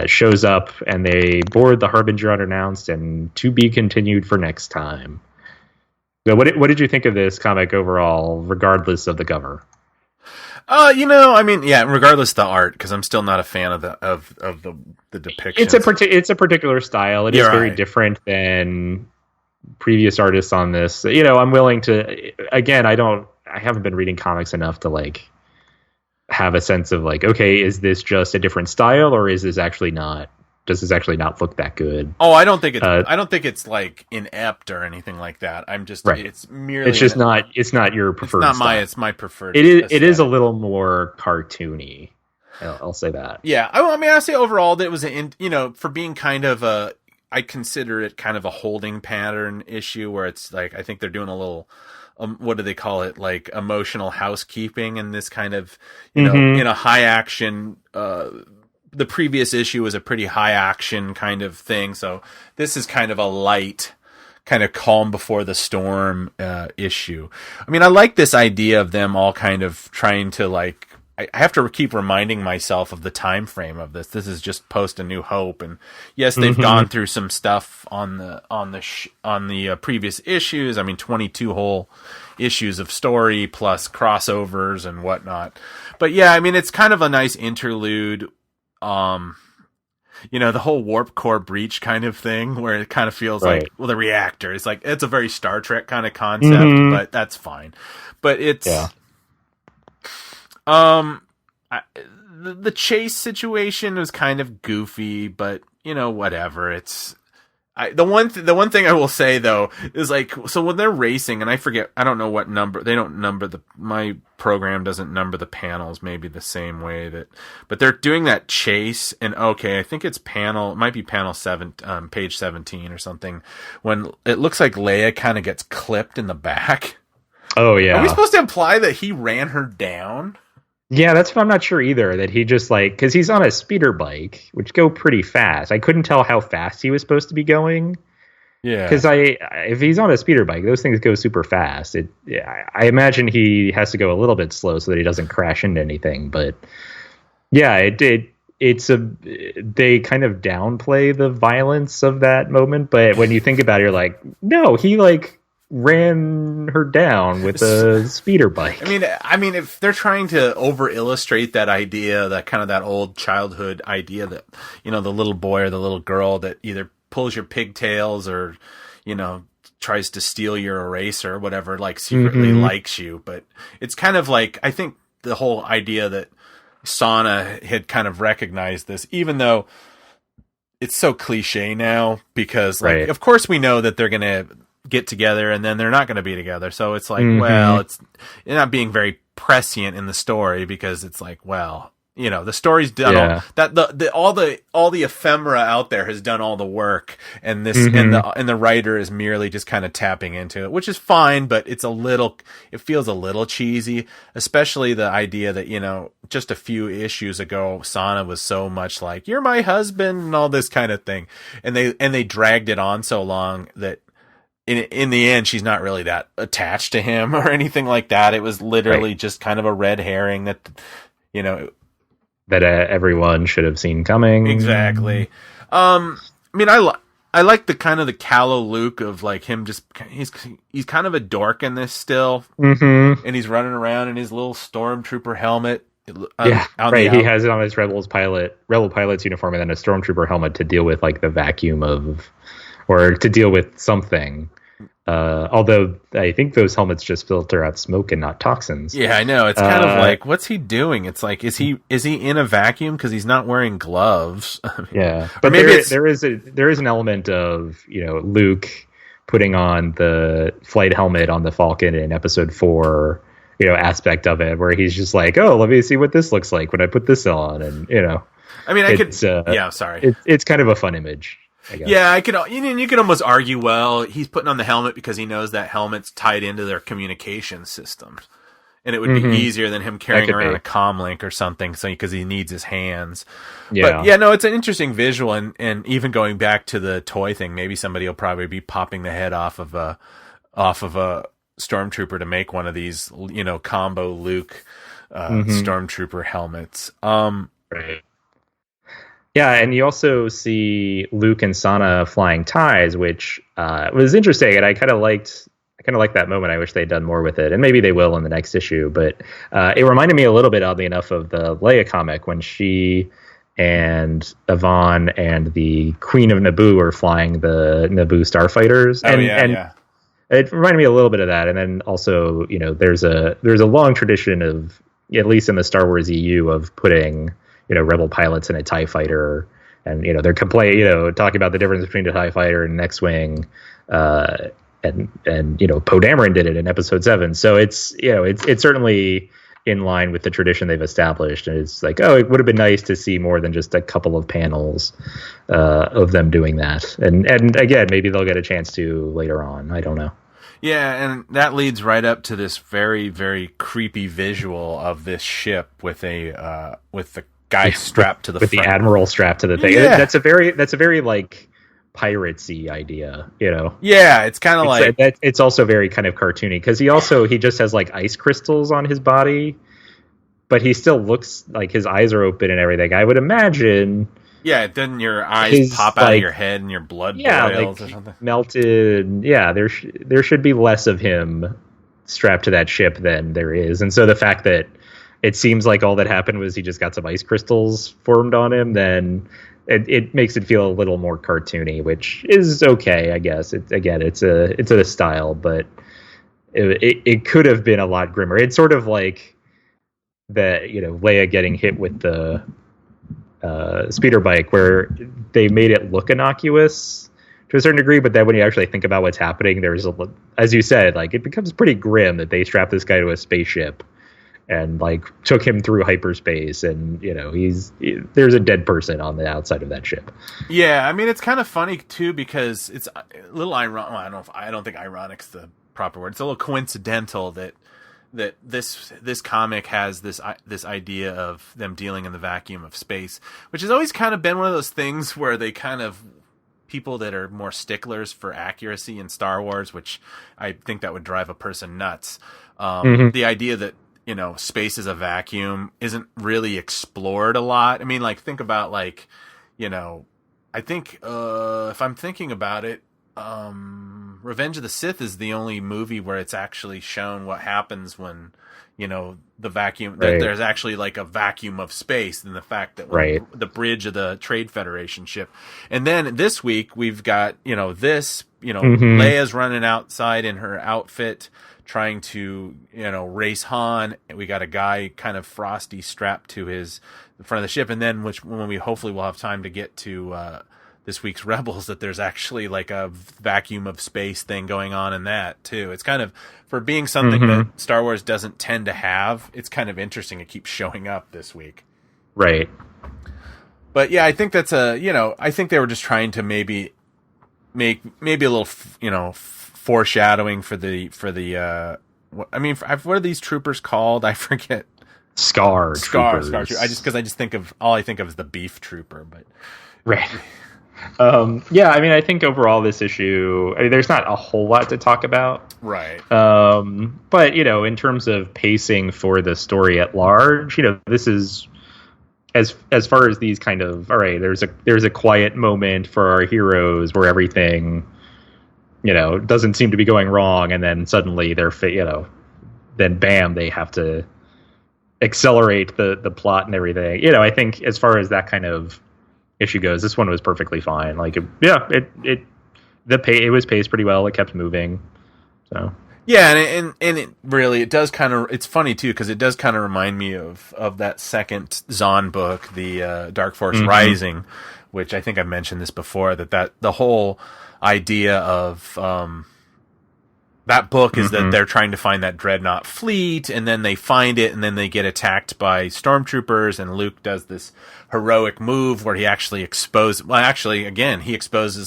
shows up, and they board the Harbinger unannounced, and to be continued for next time. So what did you think of this comic overall, regardless of the cover? Regardless of the art, because I'm still not a fan of the depiction. It's a particular style. It is very different than previous artists on this. I'm willing to. Again, I haven't been reading comics enough to have a sense of okay, is this just a different style, or is this actually not? Does this actually not look that good? Oh, I don't think it's inept or anything like that. I'm just right. It's merely. It's just not. It's not your preferred. It's not style. It's my preferred. It is. Aesthetic. It is a little more cartoony. I'll say that. Yeah, I say overall that it was for being kind of I consider it kind of a holding pattern issue where it's like, I think they're doing a little, what do they call it? Like emotional housekeeping in this kind of, you know, in a high action, the previous issue was a pretty high action kind of thing. So this is kind of a light, kind of calm before the storm issue. I mean, I like this idea of them all kind of trying to like, I have to keep reminding myself of the time frame of this. This is just post A New Hope, and yes, they've gone through some stuff on the previous issues. I mean, 22 whole issues of story plus crossovers and whatnot. But yeah, I mean, it's kind of a nice interlude. You know, the whole warp core breach kind of thing, where it kind of feels like, well, the reactor is like, it's a very Star Trek kind of concept, but that's fine. But it's, the chase situation was kind of goofy, but you know, whatever. It's, the one thing I will say though is like, so when they're racing, and I forget, I don't know what number, they don't number my program doesn't number the panels maybe the same way but they're doing that chase, and okay, I think it might be panel 7, page 17 or something, when it looks like Leia kind of gets clipped in the back. Oh yeah. Are we supposed to imply that he ran her down? Yeah, that's what I'm not sure either, that he just like, because he's on a speeder bike, which go pretty fast. I couldn't tell how fast he was supposed to be going. Yeah. Because if he's on a speeder bike, those things go super fast. I imagine he has to go a little bit slow so that he doesn't crash into anything. But yeah, they kind of downplay the violence of that moment. But when you think about it, you're like, no, he like ran her down with a speeder bike. I mean, if they're trying to over illustrate that idea, that kind of that old childhood idea that, you know, the little boy or the little girl that either pulls your pigtails or, you know, tries to steal your eraser or whatever, like secretly likes you. But it's kind of like, I think the whole idea that Sana had kind of recognized this, even though it's so cliche now, because like, of course we know that they're going to get together and then they're not going to be together. So it's like, well, it's not being very prescient in the story, because it's like, well, you know, the story's done all the ephemera out there has done all the work, and this and the writer is merely just kind of tapping into it, which is fine, but it feels a little cheesy, especially the idea that, you know, just a few issues ago Sana was so much like, you're my husband and all this kind of thing, and they dragged it on so long that in the end, she's not really that attached to him or anything like that. It was literally just kind of a red herring that, you know, that everyone should have seen coming. Exactly. I mean, I like the kind of the callow Luke of like him. Just he's kind of a dork in this still, and he's running around in his little stormtrooper helmet. He has it on his rebel pilot's uniform, and then a stormtrooper helmet to deal with like the vacuum or to deal with something. Although I think those helmets just filter out smoke and not toxins. Yeah, I know. It's kind of like, what's he doing? It's like, is he in a vacuum because he's not wearing gloves? Yeah, but maybe there is an element of, you know, Luke putting on the flight helmet on the Falcon in Episode 4, you know, aspect of it, where he's just like, oh, let me see what this looks like when I put this on, and you know, I mean, sorry, it's kind of a fun image. Yeah, you could almost argue, well, he's putting on the helmet because he knows that helmet's tied into their communication systems, and it would be easier than him carrying around a comm link or something, so because he needs his hands. Yeah. But yeah, no, it's an interesting visual, and even going back to the toy thing, maybe somebody will probably be popping the head off of a stormtrooper to make one of these, you know, combo Luke stormtrooper helmets. Right. Yeah, and you also see Luke and Sana flying ties, which was interesting, and I kind of liked that moment. I wish they'd done more with it, and maybe they will in the next issue. But it reminded me a little bit, oddly enough, of the Leia comic when she and Yvonne and the Queen of Naboo are flying the Naboo starfighters. It reminded me a little bit of that, and then also, you know, there's a long tradition of, at least in the Star Wars EU, of putting, you know, rebel pilots in a TIE fighter, and, you know, they're talking about the difference between a TIE fighter and an X-Wing, and, you know, Poe Dameron did it in Episode 7. So it's, you know, it's certainly in line with the tradition they've established. And it's like, oh, it would have been nice to see more than just a couple of panels of them doing that. And again, maybe they'll get a chance to later on. I don't know. Yeah, and that leads right up to this very, very creepy visual of this ship with the guy strapped to the with front. The admiral strapped to the thing. Yeah. That's a very like piracy idea, you know. Yeah, it's kind of like it's also very kind of cartoony because he just has like ice crystals on his body, but he still looks like his eyes are open and everything. I would imagine. Yeah, then your eyes pop out of your head and your blood boils or something. Melted. Yeah, there should be less of him strapped to that ship than there is, and so the fact that it seems like all that happened was he just got some ice crystals formed on him, then it makes it feel a little more cartoony, which is okay, I guess. It's a style, but it could have been a lot grimmer. It's sort of like that, you know, Leia getting hit with the speeder bike, where they made it look innocuous to a certain degree, but then when you actually think about what's happening, as you said, like it becomes pretty grim that they strap this guy to a spaceship and like took him through hyperspace, and you know there's a dead person on the outside of that ship. Yeah, I mean it's kind of funny too because it's a little ironic. Well, I don't think ironic's the proper word. It's a little coincidental that this comic has this idea of them dealing in the vacuum of space, which has always kind of been one of those things where they kind of people that are more sticklers for accuracy in Star Wars, which I think that would drive a person nuts. The idea that, you know, space is a vacuum isn't really explored a lot. I mean, like, think about, like, you know, I think, if I'm thinking about it, Revenge of the Sith is the only movie where it's actually shown what happens when, you know, the vacuum, there's actually like a vacuum of space, and the fact that the bridge of the Trade Federation ship. And then this week we've got, you know, Leia's running outside in her outfit, trying to, you know, race Han. We got a guy kind of frosty strapped to the front of the ship. And then when we hopefully will have time to get to this week's Rebels, that there's actually like a vacuum of space thing going on in that too. It's kind of, for being something that Star Wars doesn't tend to have, it's kind of interesting. It keeps showing up this week. Right. But yeah, I think that's I think they were just trying to maybe make a little, you know, foreshadowing for the what are these troopers called? I forget. Scar troopers. I just think of the beef trooper, but right. Yeah, I mean, I think overall this issue, I mean, there's not a whole lot to talk about, right? But you know, in terms of pacing for the story at large, you know, this is as far as these kind of, all right, there's a quiet moment for our heroes where everything, you know, doesn't seem to be going wrong, and then suddenly then bam, they have to accelerate the plot and everything. You know, I think as far as that kind of issue goes, this one was perfectly fine. Like, it was paced pretty well. It kept moving. So yeah, and it really, it does kind of, it's funny too, because it does kind of remind me of that second Zahn book, the Dark Force Rising, which I think I've mentioned this before, that the whole idea of that book is that they're trying to find that dreadnought fleet, and then they find it, and then they get attacked by stormtroopers, and Luke does this heroic move where he actually he exposes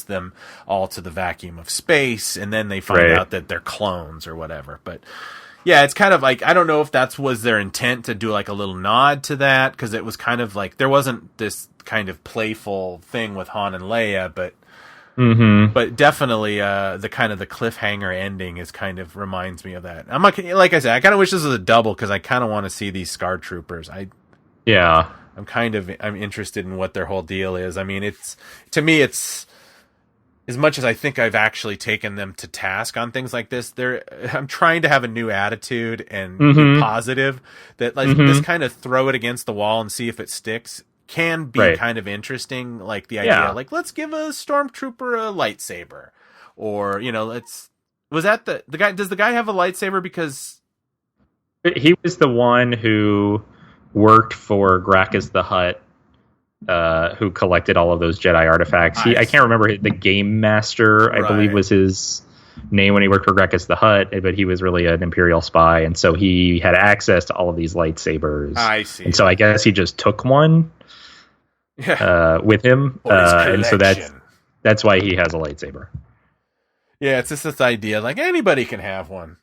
them all to the vacuum of space, and then they find out that they're clones or whatever. But yeah, it's kind of like, I don't know if that was their intent to do like a little nod to that, because it was kind of like, there wasn't this kind of playful thing with Han and Leia, but definitely the kind of the cliffhanger ending is kind of reminds me of that. I'm like I said, I kind of wish this was a double, because I kind of want to see these Scar Troopers. I'm interested in what their whole deal is. I mean, to me, it's as much as I think I've actually taken them to task on things like this, I'm trying to have a new attitude and be positive, that like this kind of throw it against the wall and see if it sticks can be kind of interesting. Like the idea, like, let's give a stormtrooper a lightsaber, or, you know, was that the guy? Does the guy have a lightsaber? Because he was the one who worked for Gracchus the Hutt, who collected all of those Jedi artifacts. I can't remember, the Game Master, I believe, was his name when he worked for Grekkus the Hutt, but he was really an Imperial spy, and so he had access to all of these lightsabers. I see. And so I guess he just took one with him, and so that's why he has a lightsaber. Yeah, it's just this idea like anybody can have one.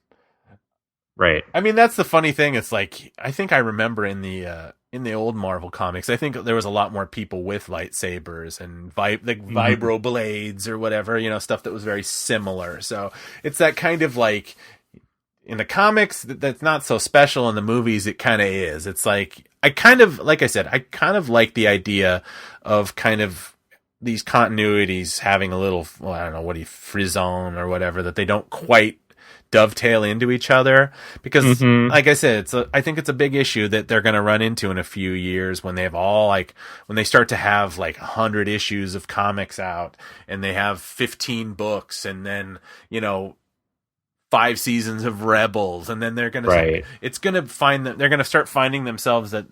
Right. I mean, that's the funny thing. It's like, I think I remember in the old Marvel comics, I think there was a lot more people with lightsabers and vibro blades or whatever, stuff that was very similar. So it's that kind of like, in the comics, that's not so special. In the movies, it kind of is. It's like, like I said, I kind of like the idea of kind of these continuities having a little, well, I don't know, frisson or whatever, that they don't quite dovetail into each other, because like I said, I think it's a big issue that they're going to run into in a few years when they have when they start to have 100 issues of comics out, and they have 15 books, and then 5 seasons of Rebels, and then they're going to it's going to find that they're going to start finding themselves that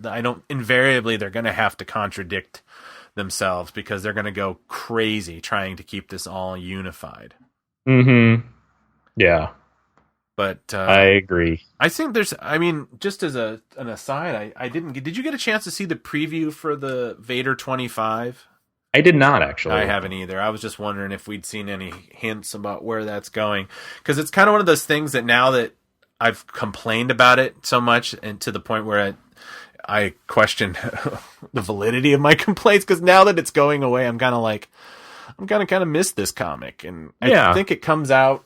invariably they're going to have to contradict themselves, because they're going to go crazy trying to keep this all unified. Yeah. But I agree. I think just as an aside, did you get a chance to see the preview for the Vader 25? I did not, actually. I haven't either. I was just wondering if we'd seen any hints about where that's going, because it's kind of one of those things that now that I've complained about it so much, and to the point where I question the validity of my complaints, because now that it's going away, I'm kind of miss this comic, and I think it comes out.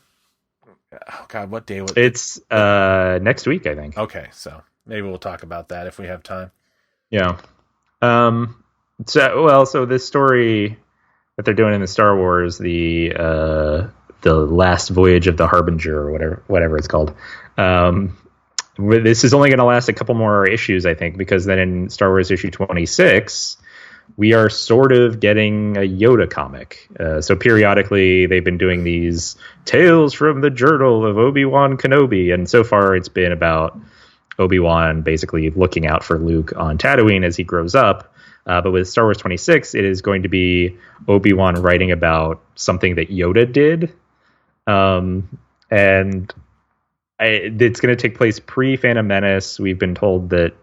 Oh God, what day was it? It's next week, I think. Okay, so maybe we'll talk about that if we have time. Yeah. So this story that they're doing in the Star Wars, the last voyage of the Harbinger, or whatever it's called. This is only going to last a couple more issues, I think, because then in Star Wars issue 26, we are sort of getting a Yoda comic. So periodically they've been doing these tales from the journal of Obi-Wan Kenobi. And so far it's been about Obi-Wan basically looking out for Luke on Tatooine as he grows up. But with Star Wars 26, it is going to be Obi-Wan writing about something that Yoda did. And it's going to take place pre-Phantom Menace. We've been told that,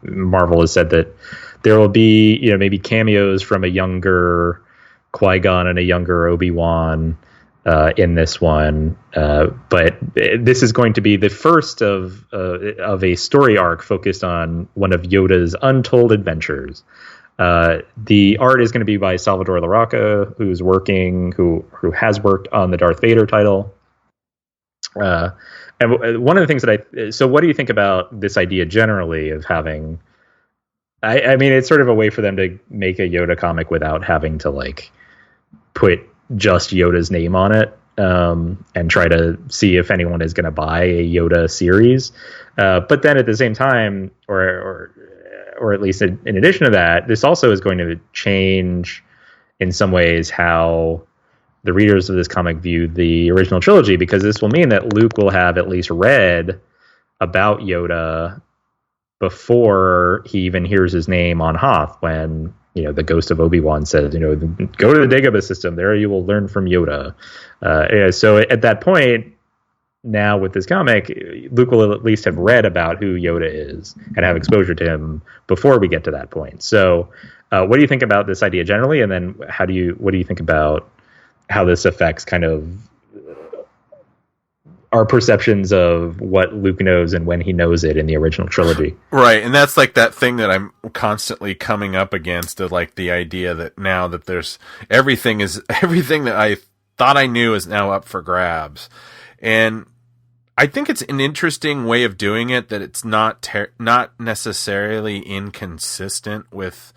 Marvel has said that there will be, maybe cameos from a younger Qui-Gon and a younger Obi-Wan in this one. But this is going to be the first of a story arc focused on one of Yoda's untold adventures. The art is going to be by Salvador Larroca, who has worked on the Darth Vader title. And one of the things so what do you think about this idea generally of having, I mean, it's sort of a way for them to make a Yoda comic without having to put just Yoda's name on it, and try to see if anyone is going to buy a Yoda series. But then at the same time, or at least in addition to that, this also is going to change in some ways how the readers of this comic view the original trilogy, because this will mean that Luke will have at least read about Yoda before he even hears his name on Hoth, when the ghost of Obi-Wan says, go to the Dagobah system, there you will learn from Yoda. So at that point, now with this comic, Luke will at least have read about who Yoda is and have exposure to him before we get to that point. So what do you think about this idea generally? And then what do you think about how this affects kind of our perceptions of what Luke knows and when he knows it in the original trilogy? Right. And that's that thing that I'm constantly coming up against, of the idea that now that there's everything that I thought I knew is now up for grabs. And I think it's an interesting way of doing it, that it's not necessarily inconsistent with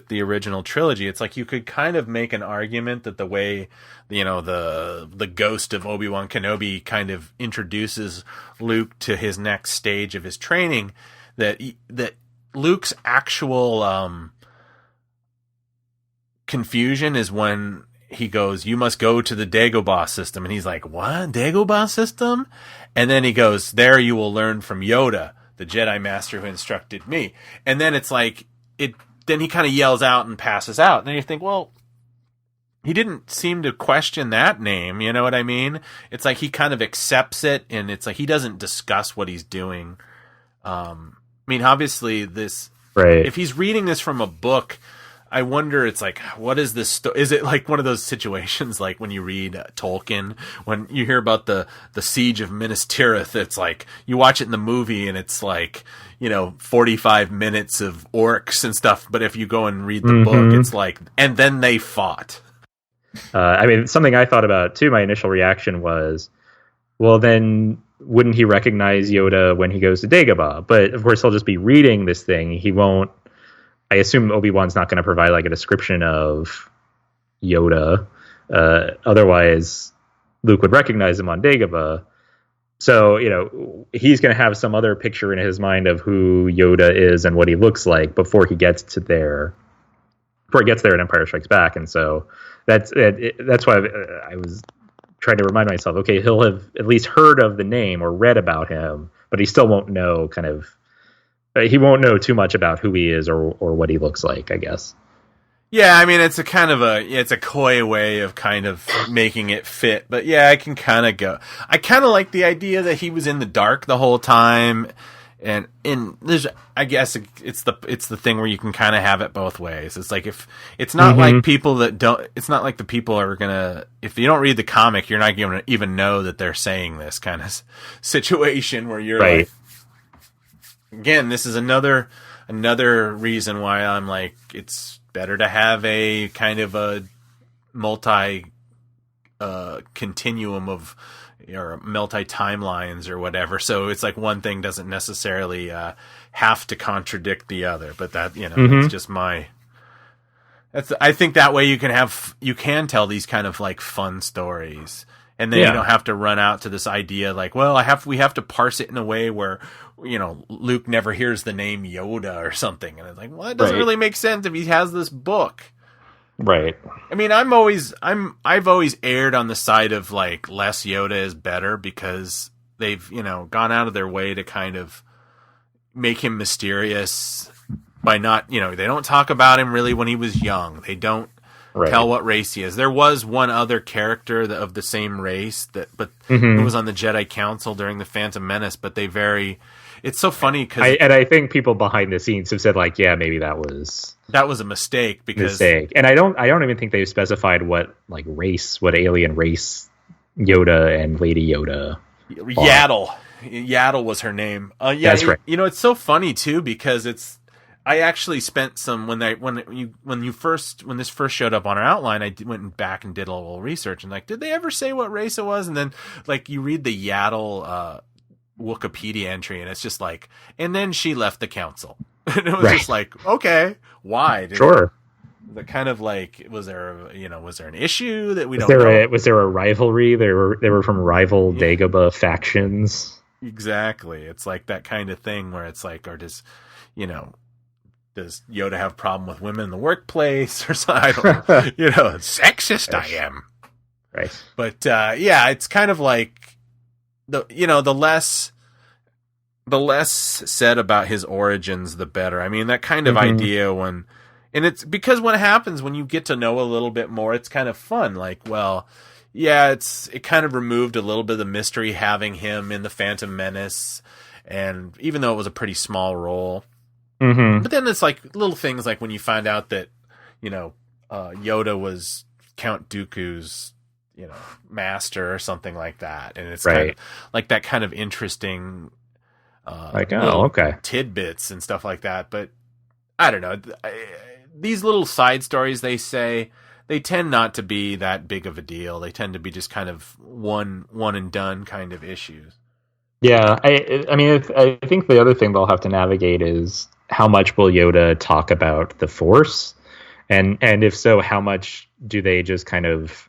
the original trilogy. It's you could kind of make an argument that the way, the ghost of Obi-Wan Kenobi kind of introduces Luke to his next stage of his training, that Luke's actual confusion is when he goes, "You must go to the Dagobah system," and he's like, "What? Dagobah system?" And then he goes, "There you will learn from Yoda, the Jedi Master who instructed me." And then it's then he kind of yells out and passes out. And then you think, well, he didn't seem to question that name. You know what I mean? It's like he kind of accepts it, and it's like he doesn't discuss what he's doing. I mean, obviously, this right. If he's reading this from a book, I wonder. It's like, what is this? Is it like one of those situations like when you read Tolkien, when you hear about the siege of Minas Tirith? It's like you watch it in the movie, and it's like 45 minutes of orcs and stuff. But if you go and read the book, it's like, and then they fought. I mean, something I thought about too, my initial reaction was, well, then wouldn't he recognize Yoda when he goes to Dagobah? But of course, he'll just be reading this thing. He won't. I assume Obi-Wan's not going to provide like a description of Yoda. Otherwise, Luke would recognize him on Dagobah. So, he's going to have some other picture in his mind of who Yoda is and what he looks like before he gets there in Empire Strikes Back. And so that's why I was trying to remind myself, okay, he'll have at least heard of the name or read about him, but he still won't know he won't know too much about who he is or what he looks like, I guess. Yeah, I mean, it's a coy way of kind of making it fit, but yeah, I kind of like the idea that he was in the dark the whole time. And there's, I guess it's the thing where you can kind of have it both ways. It's like if it's not like people that don't, it's not like the people are gonna, if you don't read the comic, you're not gonna even know that they're saying this kind of situation where you're right. Like, again, this is another reason why I'm like, it's better to have a kind of a multi continuum of, or multi-timelines or whatever. So it's like one thing doesn't necessarily have to contradict the other, but that, it's just I think that way you can tell these kind of like fun stories. And then you don't have to run out to this idea like, well, we have to parse it in a way where, Luke never hears the name Yoda or something. And it's like, well, it doesn't really make sense if he has this book. Right. I mean, I've always erred on the side of like less Yoda is better, because they've, gone out of their way to kind of make him mysterious by not, they don't talk about him really when he was young. They don't tell what race he is. There was one other character of the same race but it was on the Jedi Council during the Phantom Menace, but it's so funny because I think people behind the scenes have said like, yeah, maybe that was a mistake and I don't even think they've specified what alien race Yoda and Lady Yoda are. Yaddle was her name. That's right. It's so funny too, because I actually spent some when this first showed up on our outline, I went back and did a little research and like, did they ever say what race it was? And then like you read the Yaddle Wikipedia entry, and it's just like, and then she left the council. And it was just like, okay, why? The kind of like, was there an issue that we don't know? Was there a rivalry? They were from rival Dagobah factions. Exactly. It's like that kind of thing where it's like, or does Yoda have a problem with women in the workplace or something? I don't know. Sexist I am. Right. But it's kind of like the less said about his origins, the better. I mean, that kind of idea and it's because what happens when you get to know a little bit more, it's kind of fun. Like, well, yeah, it kind of removed a little bit of the mystery having him in the Phantom Menace, and even though it was a pretty small role. But then it's like little things like when you find out that, Yoda was Count Dooku's, master or something like that. And it's kind of like that kind of interesting, tidbits and stuff like that. But I don't know. These little side stories, they tend not to be that big of a deal. They tend to be just kind of one and done kind of issues. Yeah. I mean, I think the other thing they'll have to navigate is, how much will Yoda talk about the Force? And if so, how much do they just kind of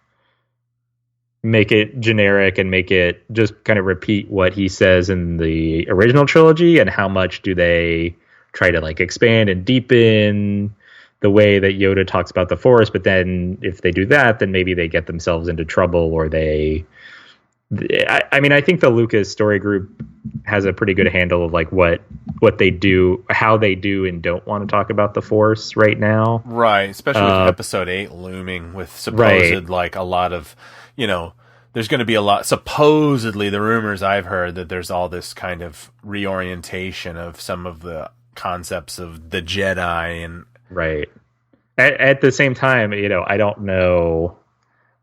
make it generic and make it just kind of repeat what he says in the original trilogy? And how much do they try to like expand and deepen the way that Yoda talks about the Force? But then if they do that, then maybe they get themselves into trouble, or I think the Lucas story group has a pretty good handle of like what they do, how they do and don't want to talk about the Force right now. Right, especially with episode 8 looming with supposed like a lot of, there's going to be a lot, supposedly the rumors I've heard that there's all this kind of reorientation of some of the concepts of the Jedi and right. At the same time, I don't know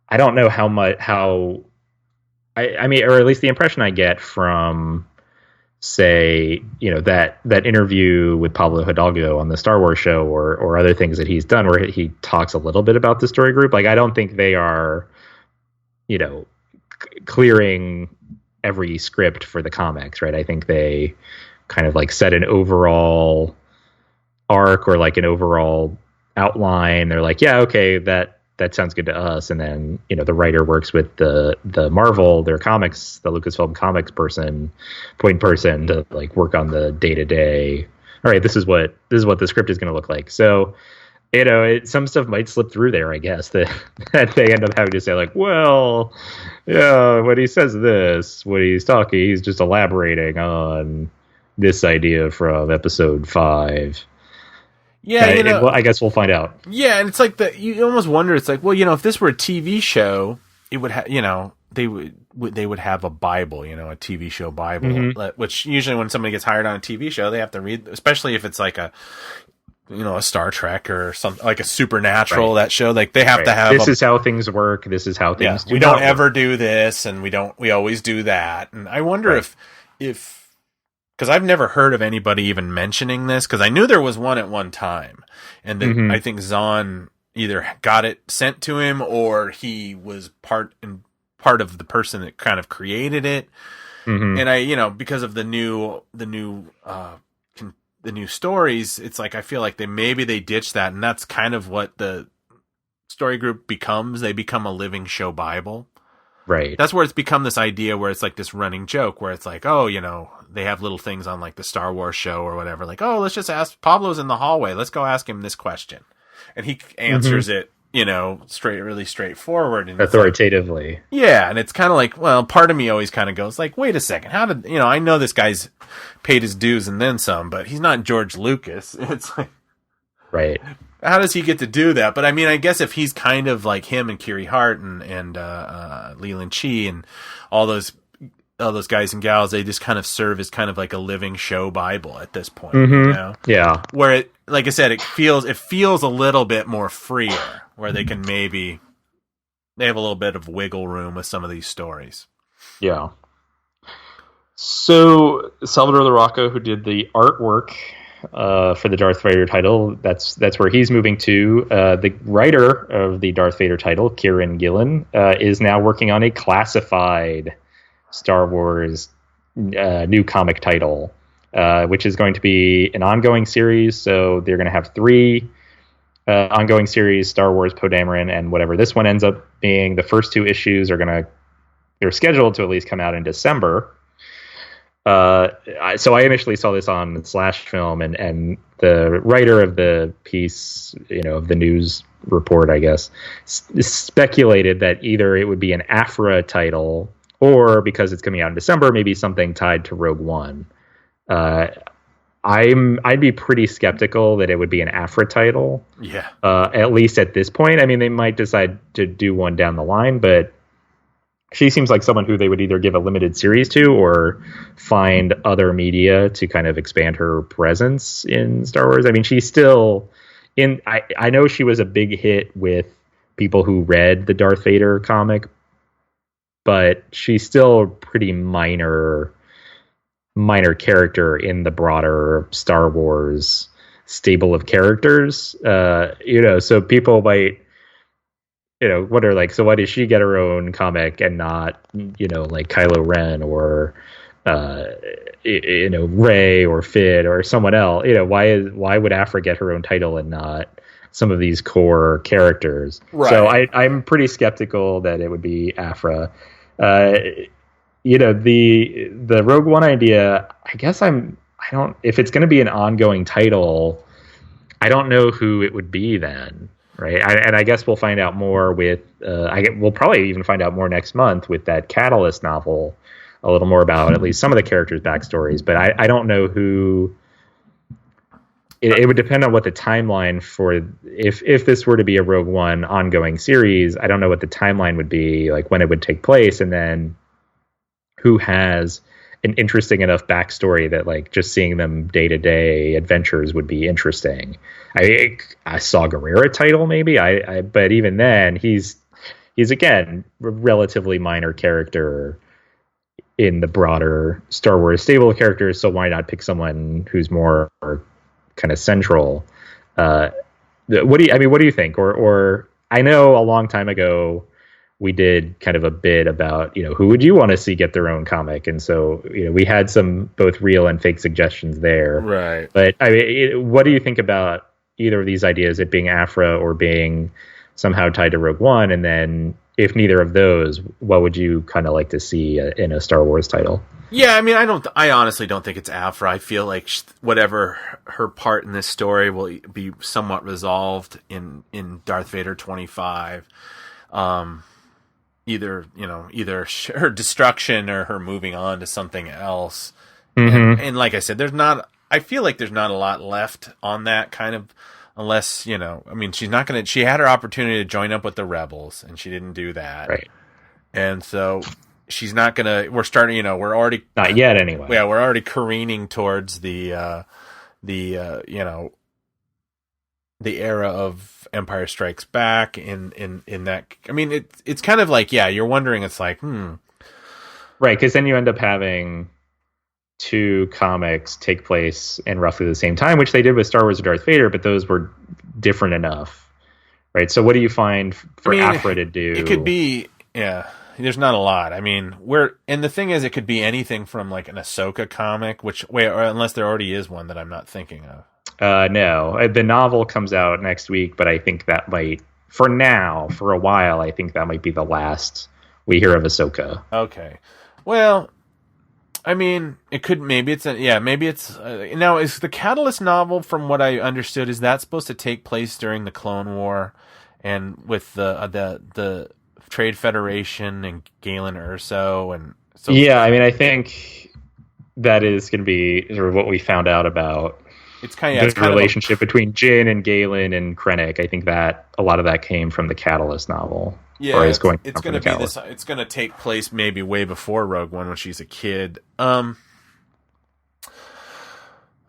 how much, I mean, or at least the impression I get from, say, that interview with Pablo Hidalgo on the Star Wars show or other things that he's done where he talks a little bit about the story group. Like, I don't think they are, clearing every script for the comics, right? I think they kind of like set an overall arc or like an overall outline. They're like, yeah, okay, that sounds good to us. And then, the writer works with the Marvel, their comics, the Lucasfilm comics point person to like work on the day-to-day. All right, this is what the script is going to look like. So, some stuff might slip through there, I guess, that they end up having to say like, well, yeah, when he says this, when he's talking, he's just elaborating on this idea from episode 5. Yeah, well, I guess we'll find out. Yeah, and it's like you almost wonder. It's like, well, if this were a TV show, it would have, they would have a Bible, a TV show Bible, which usually when somebody gets hired on a TV show, they have to read, especially if it's like a Star Trek or something like a Supernatural, that show, like they have to have. This is how things work. This is how things. We don't ever do this, and we always do that. And I wonder if because I've never heard of anybody even mentioning this, because I knew there was one at one time, and then I think Zahn either got it sent to him or he was part of the person that kind of created it. And I, because of the new stories, it's like I feel like they ditched that, and that's kind of what the story group becomes. They become a living show Bible. Right. That's where it's become this idea where it's like this running joke where it's like, oh, they have little things on like the Star Wars show or whatever. Like, oh, let's just ask, Pablo's in the hallway, let's go ask him this question. And he answers it, really straightforward. And authoritatively. Like, yeah. And it's kind of like, well, part of me always kind of goes like, wait a second. How did, I know this guy's paid his dues and then some, but he's not George Lucas. It's like, right. How does he get to do that? But I mean, I guess if he's kind of like him and Kiri Hart and Leland Chi and all those guys and gals, they just kind of serve as kind of like a living show Bible at this point. Yeah. Where it, like I said, it feels a little bit more freer, where they can they have a little bit of wiggle room with some of these stories. Yeah. So Salvador Larroca, who did the artwork for the Darth Vader title, that's where he's moving to. The writer of the Darth Vader title, Kieran Gillen, is now working on a classified Star Wars new comic title, which is going to be an ongoing series. So they're going to have 3 ongoing series: Star Wars, Poe Dameron, and whatever this one ends up being. The first 2 issues they're scheduled to at least come out in December. So I initially saw this on Slash Film, and the writer of the piece, of the news report, I guess, speculated that either it would be an Afra title, or because it's coming out in December, maybe something tied to Rogue One. I'd be pretty skeptical that it would be an Afra title. Yeah. At least at this point. I mean, they might decide to do one down the line, but she seems like someone who they would either give a limited series to or find other media to kind of expand her presence in Star Wars. I mean, she's still in. I know she was a big hit with people who read the Darth Vader comic, but she's still a pretty minor character in the broader Star Wars stable of characters. So people might, wonder like, so why does she get her own comic and not, like Kylo Ren or, Rey or Finn or someone else? Why would Afra get her own title and not some of these core characters? Right. So I'm pretty skeptical that it would be Afra. The Rogue One idea, I guess if it's going to be an ongoing title, I don't know who it would be then. Right. And I guess we'll find out more with, we'll probably even find out more next month with that Catalyst novel a little more about at least some of the characters' backstories. But I don't know who. It would depend on what the timeline for if this were to be a Rogue One ongoing series. I don't know what the timeline would be, like when it would take place, and then who has an interesting enough backstory that like just seeing them day-to-day adventures would be interesting. I saw Guerrera title maybe, but even then he's again a relatively minor character in the broader Star Wars stable of characters. So why not pick someone who's more kind of central? What do you think? Or I know a long time ago we did kind of a bit about, who would you want to see get their own comic? And so, we had some both real and fake suggestions there. Right. But what do you think about either of these ideas, it being Aphra or being somehow tied to Rogue One? And then if neither of those, what would you kind of like to see in a Star Wars title? Yeah, I honestly don't think it's Aphra. I feel like whatever her part in this story will be somewhat resolved in Darth Vader 25. Either her destruction or her moving on to something else. Mm-hmm. And like I said, I feel like there's not a lot left on that kind of, unless, she had her opportunity to join up with the rebels and she didn't do that. Right. And so she's not going to, we're already not yet anyway. Yeah. We're already careening towards the era of Empire Strikes Back in that. It's kind of like, you're wondering, it's like, right, because then you end up having two comics take place in roughly the same time, which they did with Star Wars and Darth Vader, but those were different enough, right? So what do you find for Aphra to do? It could be, there's not a lot. And the thing is, it could be anything from like an Ahsoka comic, or unless there already is one that I'm not thinking of. No, the novel comes out next week, but I think that might, for a while, I think that might be the last we hear of Ahsoka. Okay. Well, it could, now is the Catalyst novel, from what I understood, is that supposed to take place during the Clone War and with the Trade Federation and Galen Erso, and so I think that is going to be sort of what we found out about. It's kind of the relationship between Jin and Galen and Krennic. I think that a lot of that came from the Catalyst novel. Yeah, it's going to be this. It's going to take place maybe way before Rogue One when she's a kid. Boy,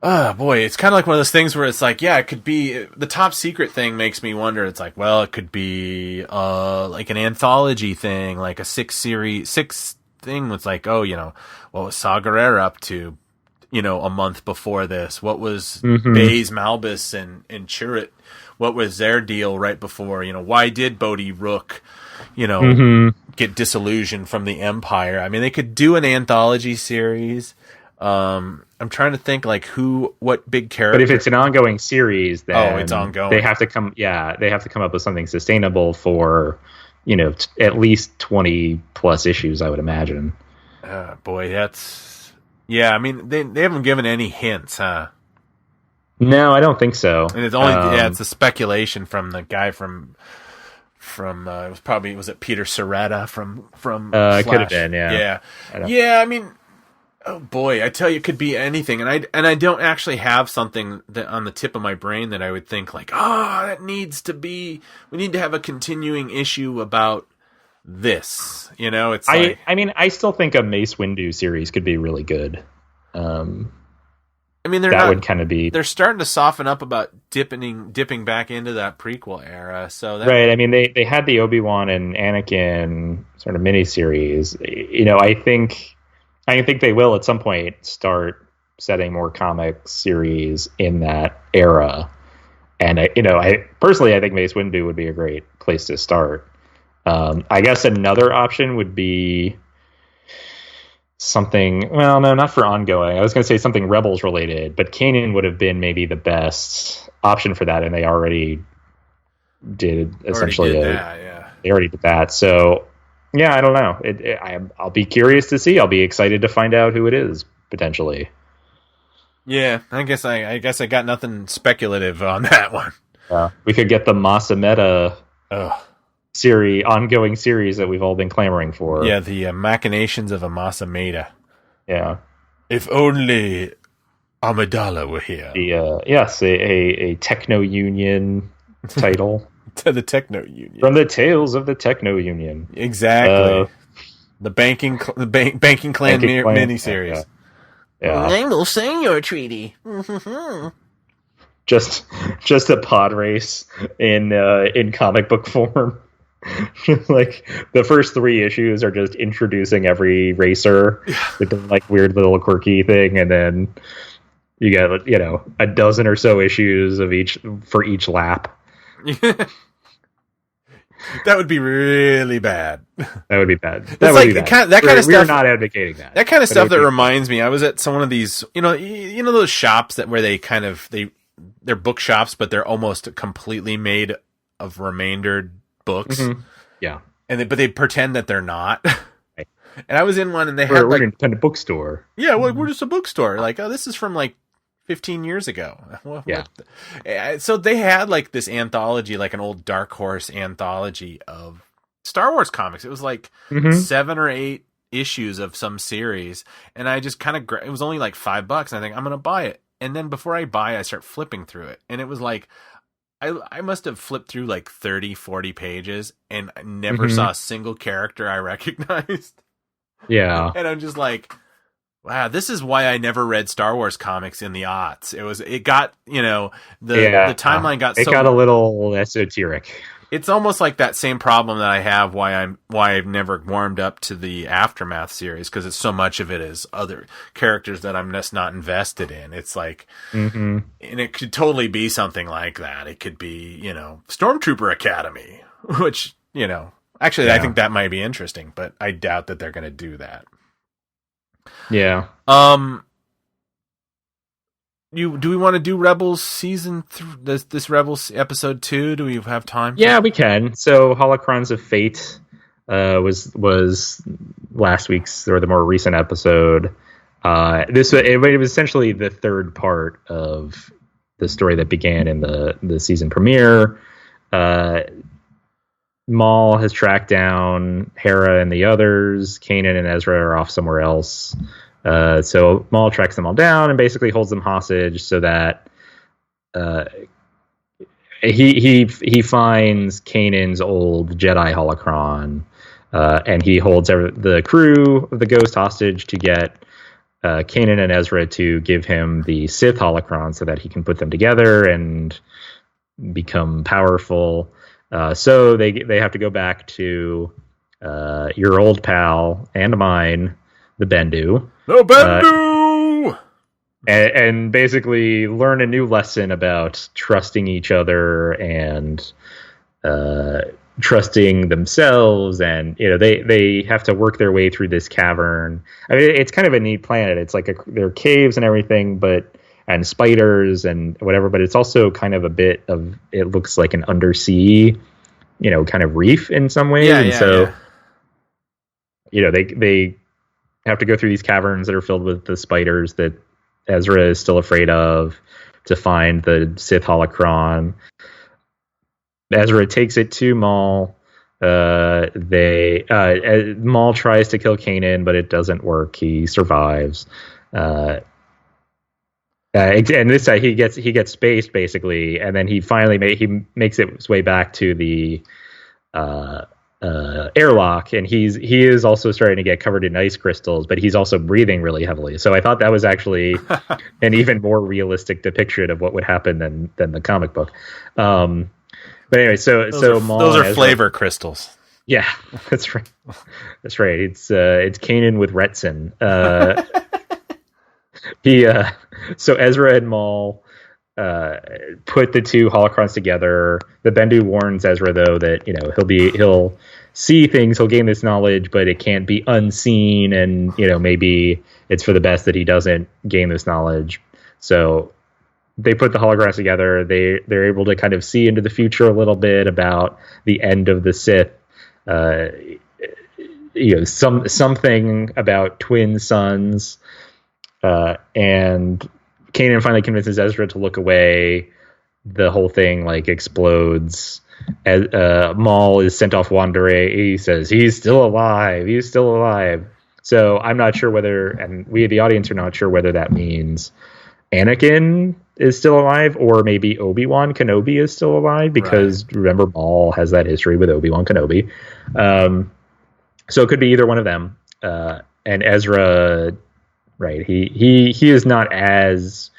it's kind of like one of those things where it's like, it could be the Top Secret thing. Makes me wonder. It's like, well, it could be like an anthology thing, like a six thing. That's like, what was Saw Gerrera up to? A month before this, what was Baze Malbus and Chirrut? What was their deal right before? Why did Bodhi Rook, get disillusioned from the Empire? They could do an anthology series. I'm trying to think like what big character. But if it's an ongoing series, then it's ongoing. They have to come up with something sustainable for, at least 20 plus issues, I would imagine. Boy, that's. Yeah, they haven't given any hints, huh? No, I don't think so. And it's only it's a speculation from the guy from was it Peter Serrata from it could have been, yeah. Oh boy, I tell you, it could be anything, and I don't actually have something that on the tip of my brain that I would think like, that needs to be. We need to have a continuing issue about this, it's like, I still think a Mace Windu series could be really good. Would kind of be. They're starting to soften up about dipping back into that prequel era. So right. They had the Obi-Wan and Anakin sort of miniseries. I think they will at some point start setting more comic series in that era. And I personally think Mace Windu would be a great place to start. I guess another option would be something, well, no, not for ongoing. I was going to say something Rebels related, but Kanan would have been maybe the best option for that, and they already did essentially. They already did that. So, I don't know. I'll be curious to see. I'll be excited to find out who it is potentially. Yeah, I guess I got nothing speculative on that one. We could get the Masameta ongoing series that we've all been clamoring for. Yeah, the machinations of Amasameda. Yeah. If only Amidala were here. A Techno Union title. To the Techno Union. From the Tales of the Techno Union. Exactly. The Banking Clan miniseries. Yeah. I will sign your treaty. just a pod race in comic book form. Like the first 3 issues are just introducing every racer with the like weird little quirky thing, and then you get a dozen or so issues of each for each lap. That would be really bad. That would be bad. That kind of stuff. We're not advocating that. That kind of stuff that reminds me. I was at some of these, those shops where they're bookshops, but they're almost completely made of remaindered books. Mm-hmm. Yeah, but they pretend that they're not. Right. And I was in one, and they we're an independent bookstore. Yeah, well, we're just a bookstore. Like, oh, this is from like 15 years ago. So they had like this anthology, like an old Dark Horse anthology of Star Wars comics. It was like 7 or 8 issues of some series, and I just kind of it was only like $5, and I think I'm gonna buy it. And then before I buy, I start flipping through it, and it was like I must have flipped through like 30-40 pages, and I never saw a single character I recognized. Yeah, and I'm just like, wow, this is why I never read Star Wars comics in the aughts. The timeline got a little esoteric. It's almost like that same problem that I have why I've never warmed up to the Aftermath series, because it's so much of it is other characters that I'm just not invested in. It's like, and it could totally be something like that. It could be, Stormtrooper Academy, which, actually I think that might be interesting, but I doubt that they're going to do that. Yeah. Do we want to do Rebels season this Rebels episode 2? Do we have time? Yeah, we can. So Holocrons of Fate was last week's, or the more recent episode. It was essentially the third part of the story that began in the season premiere. Maul has tracked down Hera and the others. Kanan and Ezra are off somewhere else. So Maul tracks them all down and basically holds them hostage so that he finds Kanan's old Jedi holocron, and he holds the crew of the Ghost hostage to get Kanan and Ezra to give him the Sith holocron so that he can put them together and become powerful. So they have to go back to your old pal and mine, the Bendu. No Bendu! And basically learn a new lesson about trusting each other and trusting themselves. And, they have to work their way through this cavern. I mean, it's kind of a neat planet. It's like there are caves and everything, and spiders and whatever, but it's also kind of a bit of, it looks like an undersea, kind of reef in some ways. They have to go through these caverns that are filled with the spiders that Ezra is still afraid of to find the Sith holocron. Ezra takes it to Maul. Maul tries to kill Kanan, but it doesn't work. He survives. And this time he gets spaced basically, and then he finally makes his way back to the airlock, and he is also starting to get covered in ice crystals, but he's also breathing really heavily. So I thought that was actually an even more realistic depiction of what would happen than the comic book. But anyway, Maul, those are flavor crystals. Yeah, that's right. That's right. It's Kanan with Retsin. So Ezra and Maul put the two holocrons together. The Bendu warns Ezra though that he'll see things, he'll gain this knowledge, but it can't be unseen, and maybe it's for the best that he doesn't gain this knowledge. So they put the holograms together. They're able to kind of see into the future a little bit about the end of the Sith. Something about twin sons. And Kanan finally convinces Ezra to look away. The whole thing explodes. Maul is sent off wandering. He says he's still alive. He's still alive. So I'm not sure whether, and we the audience are not sure whether that means Anakin is still alive or maybe Obi-Wan Kenobi is still alive, because remember, Maul has that history with Obi-Wan Kenobi. So it could be either one of them. And Ezra, right, he is not as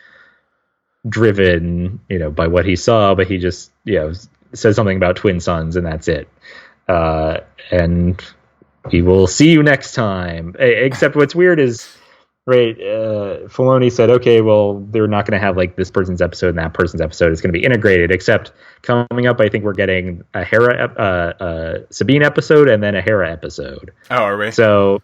driven, by what he saw, but he just, says something about twin sons, and that's it. And we will see you next time. Except what's weird is, right, Filoni said, okay, well, they're not going to have like this person's episode and that person's episode. It's going to be integrated, except coming up, I think we're getting a Sabine episode and then a Hera episode. Oh, are we? So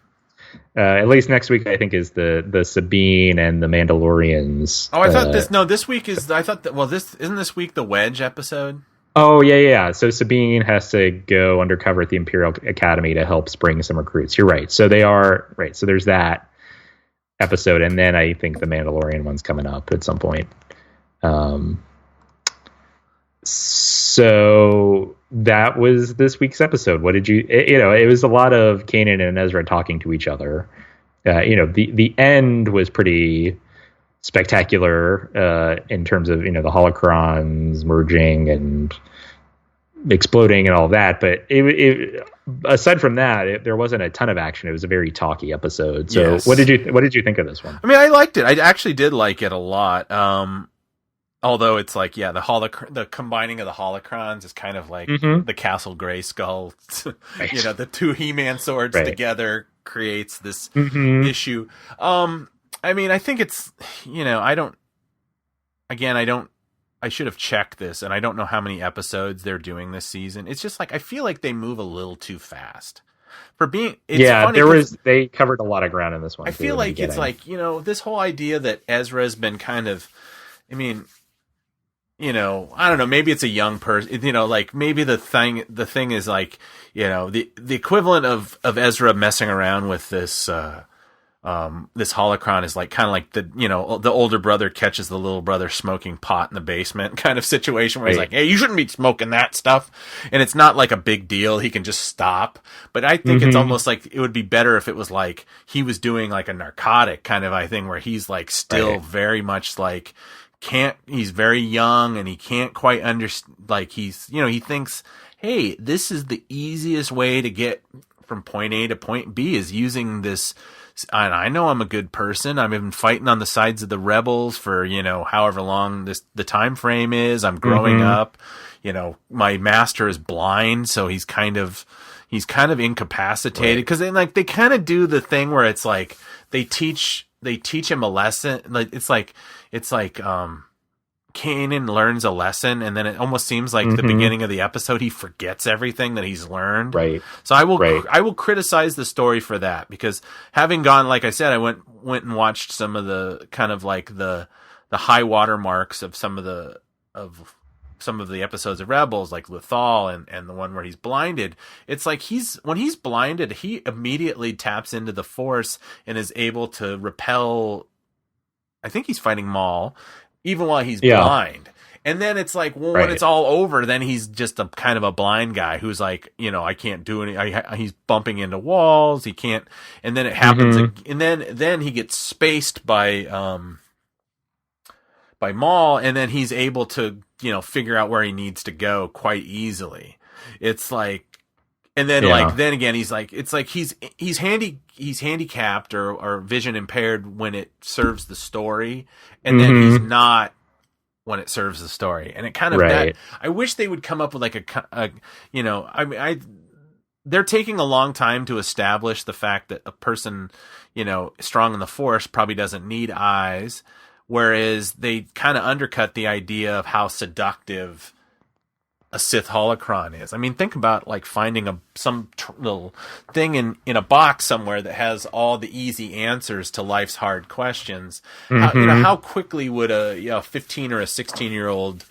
at least next week, I think, is the Sabine and the Mandalorians. Oh, I thought this week is, isn't this week the Wedge episode? Oh, yeah. So Sabine has to go undercover at the Imperial Academy to help spring some recruits. You're right. So they are, right. So there's that episode, and then I think the Mandalorian one's coming up at some point. So that was this week's episode. What did you, it was a lot of Kanan and Ezra talking to each other. The end was pretty spectacular in terms of, the holocrons merging and exploding and all that. But it aside from that, there wasn't a ton of action. It was a very talky episode. So yes. What did you think of this one? I mean, I liked it. I actually did like it a lot. Although it's like, the combining of the holocrons is kind of like the Castle Grayskull, right. The two He-Man swords together creates this issue. I mean, I think it's, I should have checked this, and I don't know how many episodes they're doing this season. It's just like, I feel like they move a little too fast. They covered a lot of ground in this one. I feel like it's like, this whole idea that Ezra's been kind of, I mean, I don't know, maybe it's a young person, like maybe the thing is like, the equivalent of Ezra messing around with this holocron is like kind of like the older brother catches the little brother smoking pot in the basement kind of situation where he's like, hey, you shouldn't be smoking that stuff. And it's not like a big deal. He can just stop. But I think it's almost like it would be better if it was like he was doing like a narcotic kind of a thing where he's like still very much like, he's very young and he can't quite understand, like he's, he thinks, hey, this is the easiest way to get from point A to point B is using this. And I know I'm a good person. I've been fighting on the sides of the rebels for, however long the time frame is. I'm growing up, my master is blind. So he's kind of incapacitated because they kind of do the thing where it's like, they teach him a lesson. Like, it's like, Kanan learns a lesson, and then it almost seems like the beginning of the episode, he forgets everything that he's learned. Right. So I will criticize the story for that, because having gone, like I said, I went and watched some of the kind of like the high water marks of some of the episodes of Rebels, like Lothal and the one where he's blinded. It's like when he's blinded, he immediately taps into the Force and is able to repel. I think he's fighting Maul, even while he's blind. And then it's like, well, when it's all over, then he's just a kind of a blind guy who's like, I can't do any. He's bumping into walls. He can't. And then it happens, and then he gets spaced by Maul, and then he's able to figure out where he needs to go quite easily. It's like. And then then again, he's like, it's like he's handicapped or vision impaired when it serves the story, and then he's not when it serves the story. And it kind of that, I wish they would come up with like they're taking a long time to establish the fact that a person, strong in the Force probably doesn't need eyes, whereas they kind of undercut the idea of how seductive a Sith holocron is. I mean, think about like finding some little thing in a box somewhere that has all the easy answers to life's hard questions. How quickly would a 15 or a 16-year-old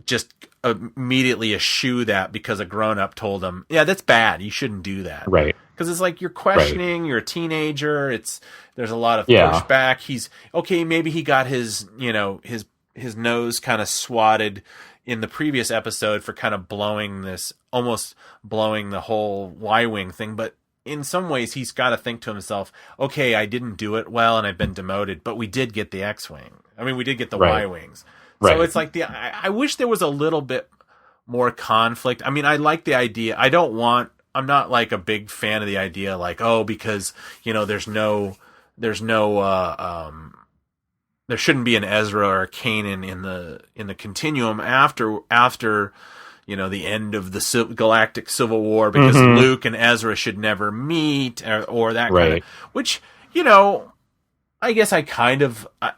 just immediately eschew that because a grown-up told them, yeah, that's bad, you shouldn't do that. Right. Because it's like you're questioning, you're a teenager, there's a lot of pushback. Maybe he got his nose kind of swatted in the previous episode for kind of almost blowing the whole Y-Wing thing. But in some ways, he's got to think to himself, okay, I didn't do it well and I've been demoted, but we did get the X-Wing. I mean, we did get the Y-Wings. So it's like I wish there was a little bit more conflict. I mean, I like the idea. I'm not like a big fan of the idea, like, oh, because, there shouldn't be an Ezra or a Kanan in the continuum after the end of the Galactic Civil War, because Luke and Ezra should never meet or that kind of, which, I guess I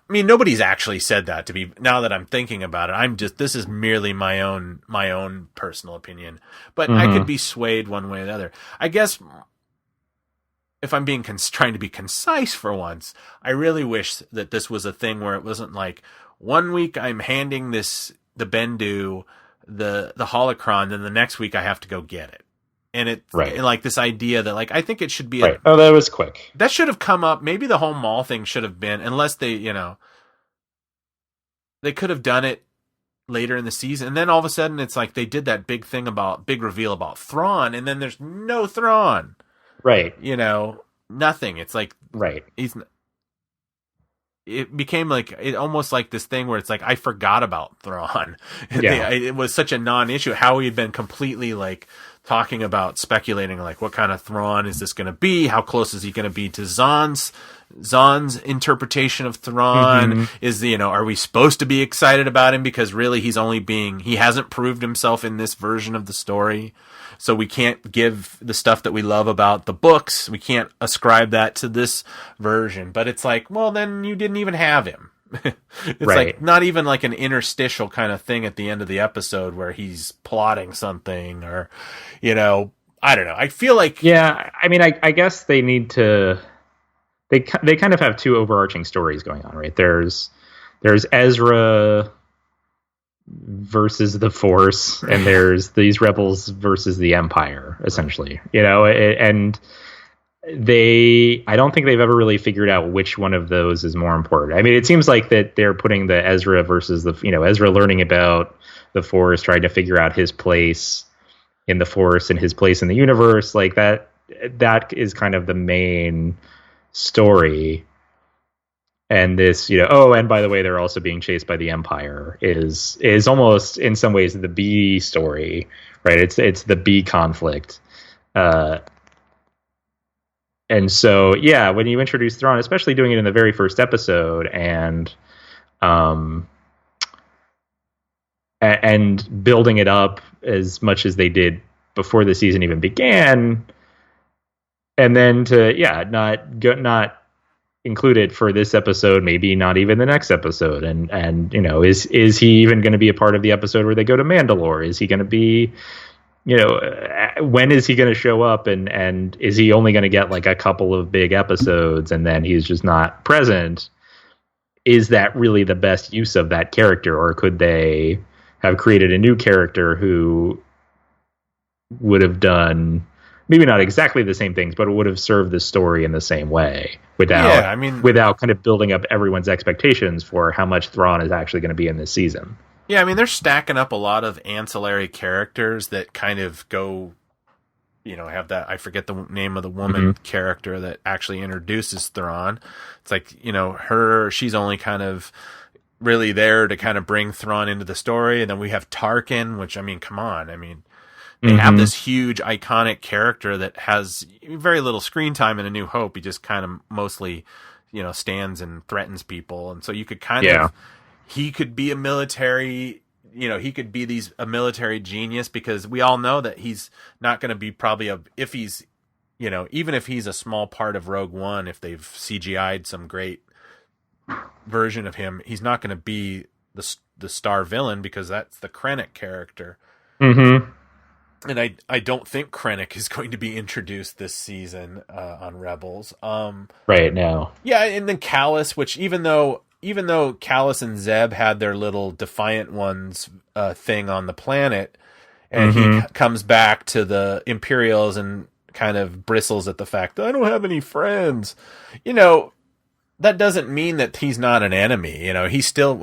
mean, nobody's actually said that to me. Now that I'm thinking about it, this is merely my own personal opinion, but I could be swayed one way or the other. I guess if I'm trying to be concise for once, I really wish that this was a thing where it wasn't like 1 week I'm handing the Bendu the holocron, then the next week I have to go get it. And it's and like this idea that, like, I think it should be that was quick. That should have come up. Maybe the whole Maul thing should have been, unless they could have done it later in the season. And then all of a sudden it's like they did that big reveal about Thrawn, and then there's no Thrawn. Right. Nothing. It's like it became like almost like this thing where it's like I forgot about Thrawn. Yeah. It was such a non-issue. How we had been completely like talking about, speculating, like, what kind of Thrawn is this going to be? How close is he going to be to Zahn's interpretation of Thrawn? Is are we supposed to be excited about him because really he hasn't proved himself in this version of the story? So we can't give the stuff that we love about the books. We can't ascribe that to this version. But it's like, well, then you didn't even have him. It's like not even like an interstitial kind of thing at the end of the episode where he's plotting something, or, I don't know. I feel like, I mean, I guess they need to, they kind of have two overarching stories going on, right? There's Ezra versus the Force, and there's these rebels versus the Empire, essentially, and I don't think they've ever really figured out which one of those is more important. I mean, it seems like that they're putting the Ezra versus Ezra learning about the Force, trying to figure out his place in the Force and his place in the universe, like that is kind of the main story. And this, and by the way, they're also being chased by the Empire is almost in some ways the B story, right? It's the B conflict. And so, when you introduce Thrawn, especially doing it in the very first episode, and building it up as much as they did before the season even began, and then to not include it for this episode, maybe not even the next episode, and is he even going to be a part of the episode where they go to Mandalore? Is he going to be, when is he going to show up, and is he only going to get like a couple of big episodes and then he's just not present? Is that really the best use of that character, or could they have created a new character who would have done maybe not exactly the same things, but it would have served the story in the same way without kind of building up everyone's expectations for how much Thrawn is actually going to be in this season? Yeah, I mean, they're stacking up a lot of ancillary characters that kind of go, have that, I forget the name of the woman character that actually introduces Thrawn. It's like, she's only kind of really there to kind of bring Thrawn into the story. And then we have Tarkin, which, I mean, come on. I mean, they have this huge iconic character that has very little screen time in A New Hope. He just kind of mostly, stands and threatens people. And so you could kind of, he could be a military, he could be a military genius, because we all know that he's not going to be if he's, even if he's a small part of Rogue One, if they've CGI'd some great version of him, he's not going to be the star villain, because that's the Krennic character. And I don't think Krennic is going to be introduced this season on Rebels. Right now. Yeah, and then Callus, which even though Callus and Zeb had their little Defiant Ones thing on the planet, and he comes back to the Imperials and kind of bristles at the fact that I don't have any friends. that doesn't mean that he's not an enemy. You know, he's still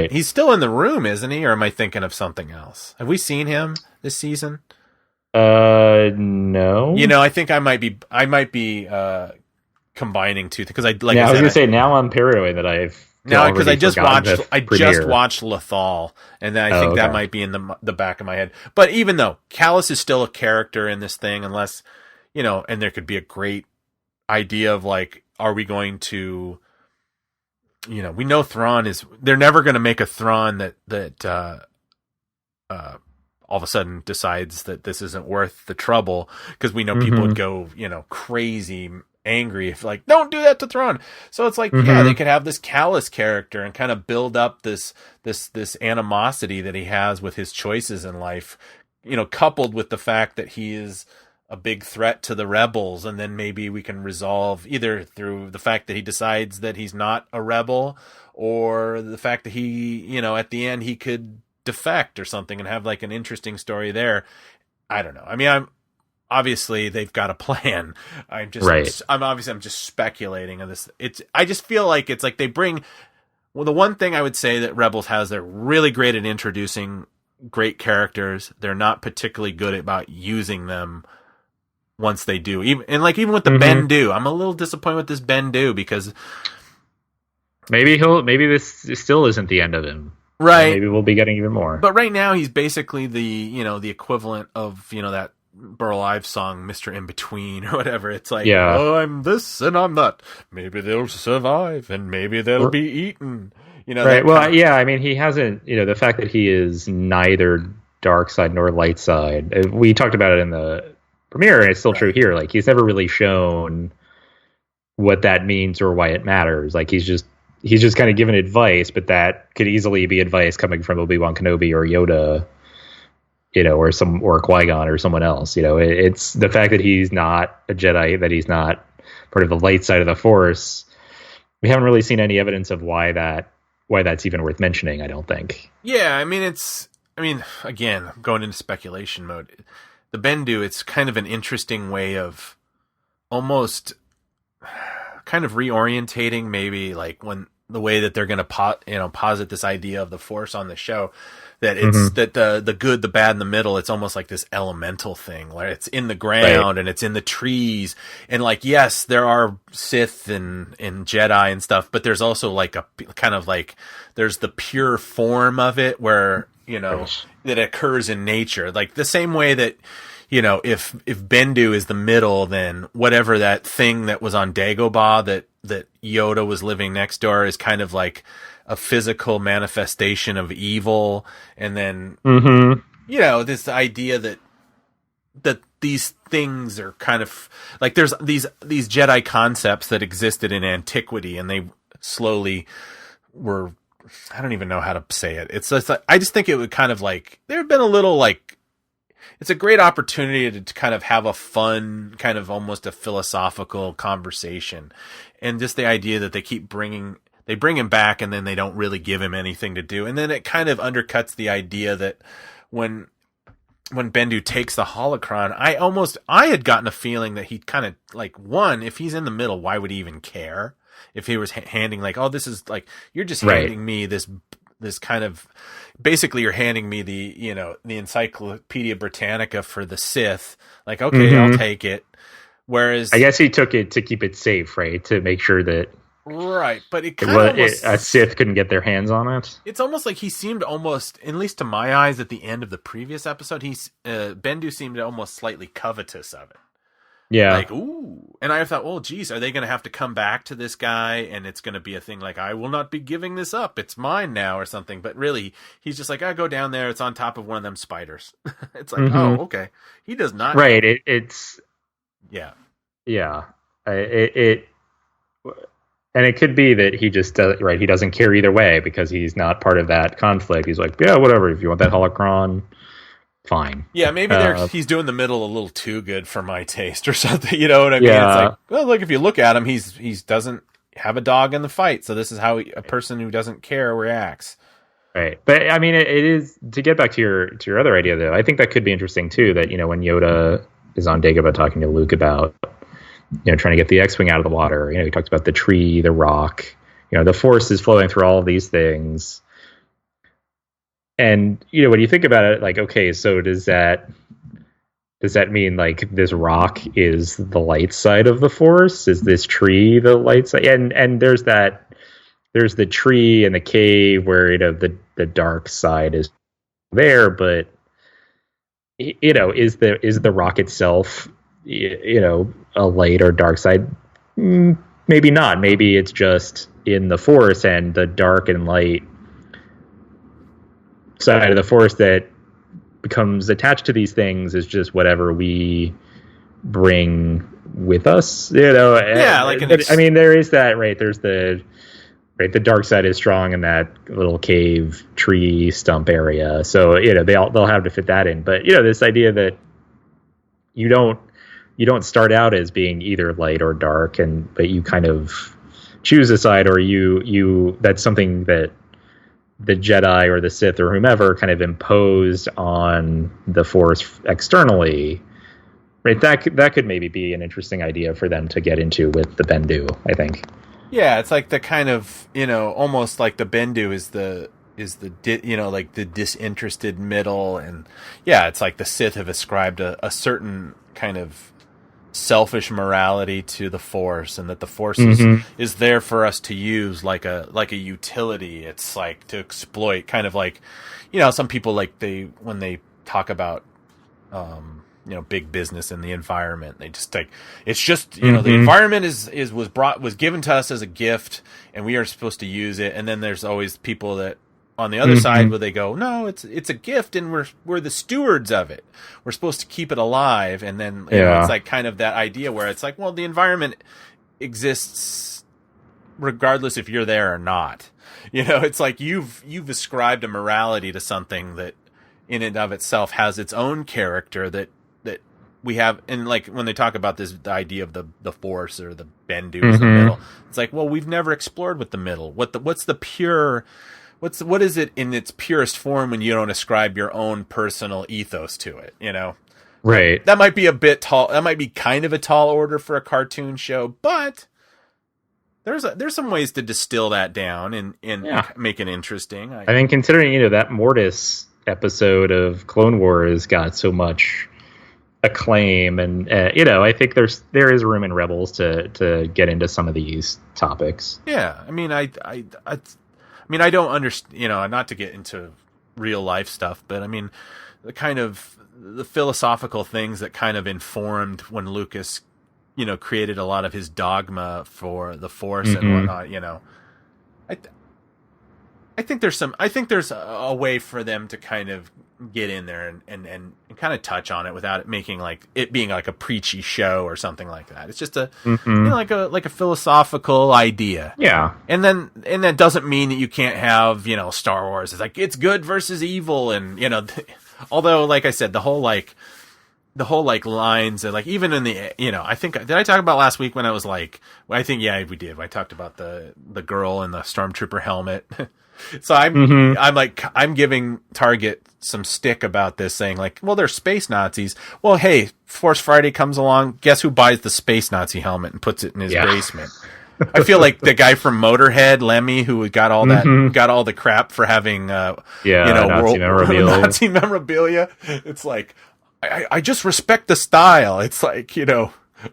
he's still in the room, isn't he? Or am I thinking of something else? Have we seen him this season? No. You know, I think I might be combining two because I was gonna say now I'm paranoid that because I just watched Lethal, and then I think that might be in the back of my head. But even though Callus is still a character in this thing, unless and there could be a great idea of like, are we going to, we know Thrawn they're never going to make a Thrawn that all of a sudden decides that this isn't worth the trouble, because we know people would go, crazy angry if like, don't do that to Thrawn. So it's like, they could have this Callus character and kind of build up this animosity that he has with his choices in life, coupled with the fact that he is a big threat to the rebels, and then maybe we can resolve either through the fact that he decides that he's not a rebel, or the fact that he, at the end he could defect or something and have like an interesting story there. I don't know. I mean, obviously they've got a plan. I'm just speculating on this. I just feel like it's like they bring, the one thing I would say that Rebels has, they're really great at introducing great characters. They're not particularly good about using them once they do. Even with the Bendu, I'm a little disappointed with this Bendu, because maybe this still isn't the end of him. Right. Maybe we'll be getting even more. But right now he's basically the equivalent of, that Burl Ives song, Mr. In Between, or whatever. It's like, oh, I'm this and I'm that. Maybe they'll survive and maybe they'll be eaten. Right. Well, I mean, he hasn't, the fact that he is neither dark side nor light side. We talked about it in the premiere, and it's still true here. Like, he's never really shown what that means or why it matters. Like, he's just kind of given advice, but that could easily be advice coming from Obi-Wan Kenobi or Yoda, or Qui-Gon or someone else. It's the fact that he's not a Jedi, that he's not part of the light side of the Force. We haven't really seen any evidence of why that's even worth mentioning, I don't think. Yeah, I mean, again, going into speculation mode. The Bendu, it's kind of an interesting way of almost kind of reorientating, maybe like when the way that they're going to posit this idea of the Force on the show, that it's that the good, the bad, and the middle, it's almost like this elemental thing where it's in the ground and it's in the trees, and like, yes, there are Sith and Jedi and stuff, but there's also like a kind of like, there's the pure form of it where, that occurs in nature, like the same way that, if Bendu is the middle, then whatever that thing that was on Dagobah that Yoda was living next door is kind of like a physical manifestation of evil. And then, this idea that these things are kind of like, there's these Jedi concepts that existed in antiquity, and they slowly were, I don't even know how to say it. It's just like, I just think it would kind of like, there have been a little like, it's a great opportunity to kind of have a fun, kind of almost a philosophical conversation. And just the idea that they bring him back, and then they don't really give him anything to do. And then it kind of undercuts the idea that when Bendu takes the holocron, I had gotten a feeling that he'd kind of like, if he's in the middle, why would he even care? If he was handing like, oh, this is like, you're just handing me this kind of, basically you're handing me the Encyclopedia Britannica for the Sith. Like, okay, I'll take it. Whereas I guess he took it to keep it safe, right? To make sure that but it kind of a Sith couldn't get their hands on it. It's almost like he seemed almost, at least to my eyes, at the end of the previous episode, Bendu seemed almost slightly covetous of it. Yeah. Like, ooh. And I thought, well, geez, are they going to have to come back to this guy? And it's going to be a thing like, I will not be giving this up. It's mine now, or something. But really, he's just like, I go down there. It's on top of one of them spiders. It's like, oh, okay. He does not. Right. It's. Yeah. Yeah. And it could be that he just does, right. He doesn't care either way because he's not part of that conflict. He's like, yeah, whatever. If you want that holocron, fine. Yeah, maybe he's doing the middle a little too good for my taste or something. You know what I mean? Yeah. It's like, well, look, if you look at him, he doesn't have a dog in the fight. So this is how a person who doesn't care reacts. Right. But I mean, it is, to get back to your other idea, though, I think that could be interesting too, that, when Yoda is on Dagobah talking to Luke about trying to get the X-Wing out of the water. He talks about the tree, the rock, the Force is flowing through all of these things. And, when you think about it, like, okay, so does that mean like this rock is the light side of the Force? Is this tree the light side? And there's the tree and the cave where, the dark side is there, but is the rock itself, a light or dark side? Maybe not. Maybe it's just in the Force, and the dark and light side of the Force that becomes attached to these things is just whatever we bring with us. Yeah, like there is that, right? There's the dark side is strong in that little cave tree stump area, so they'll have to fit that in. But this idea that you don't start out as being either light or dark, but you kind of choose a side, or you that's something that the Jedi or the Sith or whomever kind of imposed on the Force externally, right? That could maybe be an interesting idea for them to get into with the Bendu, I think. Yeah, it's like the kind of, almost like the Bendu is the like the disinterested middle, and yeah, it's like the Sith have ascribed a certain kind of selfish morality to the Force, and that the Force is there for us to use like a utility. It's like to exploit, kind of like, some people, like, when they talk about big business and the environment, they just like, it's just the environment was given to us as a gift, and we are supposed to use it. And then there's always people that on the other side where they go, no, it's a gift, and we're the stewards of it. We're supposed to keep it alive. And then it's like kind of that idea where it's like, well, the environment exists regardless if you're there or not. It's like you've ascribed a morality to something that in and of itself has its own character that we have. And like when they talk about the idea of the Force or the Bendu is the middle, it's like, well, we've never explored with the middle. What's the pure... What is it in its purest form when you don't ascribe your own personal ethos to it, Right. That might be a bit tall. That might be kind of a tall order for a cartoon show, but there's some ways to distill that down and make it interesting. I think considering, that Mortis episode of Clone Wars got so much acclaim, and I think there is room in Rebels to get into some of these topics. Yeah. I mean, I don't understand, not to get into real life stuff, but I mean, the kind of the philosophical things that kind of informed when Lucas, created a lot of his dogma for the Force and whatnot, I think there's a way for them to kind of get in there and kind of touch on it without it making like it being like a preachy show or something like that. It's just like a philosophical idea. Yeah. And that doesn't mean that you can't have, Star Wars. It's like it's good versus evil, and although like I said, the whole lines and like even in the I think, did I talk about last week when I was like, well, I think we did. I talked about the girl in the stormtrooper helmet. So I'm giving Target some stick about this, saying like, well, they're space Nazis. Well, hey, Force Friday comes along. Guess who buys the space Nazi helmet and puts it in his basement? I feel like the guy from Motorhead, Lemmy, who got all the crap for having Nazi memorabilia. Nazi memorabilia. It's like I just respect the style. It's like,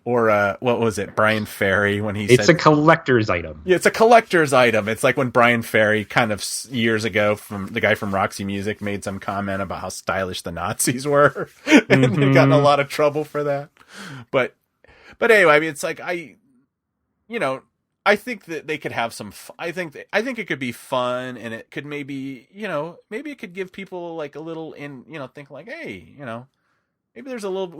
or what was it, Brian Ferry, when he said... It's a collector's item. Yeah, it's a collector's item. It's like when Brian Ferry kind of years ago, from the guy from Roxy Music, made some comment about how stylish the Nazis were. And they got in a lot of trouble for that. But anyway, I mean, it's like, I think that they could have some... I think it could be fun, and it could maybe it could give people like a little think like, hey, maybe there's a little...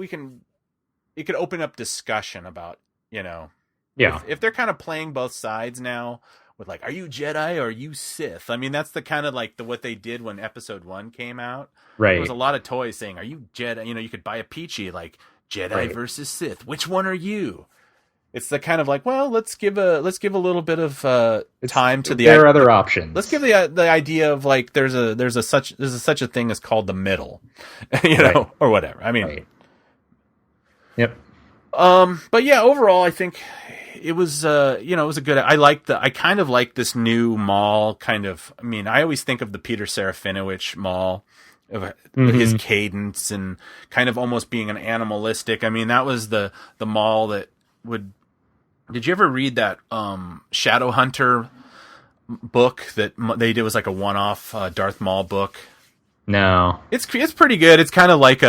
It could open up discussion about, if they're kind of playing both sides now with like, are you Jedi or are you Sith? I mean, that's the kind of like what they did when Episode 1 came out. Right. There was a lot of toys saying, are you Jedi? You could buy a Peachy, like Jedi versus Sith. Which one are you? It's the kind of like, well, let's give a little bit of time to the... There are other options. Let's give the idea of like, there's such a thing as called the middle, or whatever. I mean... Right. Yep. But yeah, overall, I think it was, it was a good. I kind of like this new Maul kind of. I mean, I always think of the Peter Serafinowicz Maul, of his cadence and kind of almost being an animalistic. I mean, that was the Maul that would. Did you ever read that Shadowhunter book that they did? Was like a one-off Darth Maul book. No, it's pretty good. It's kind of like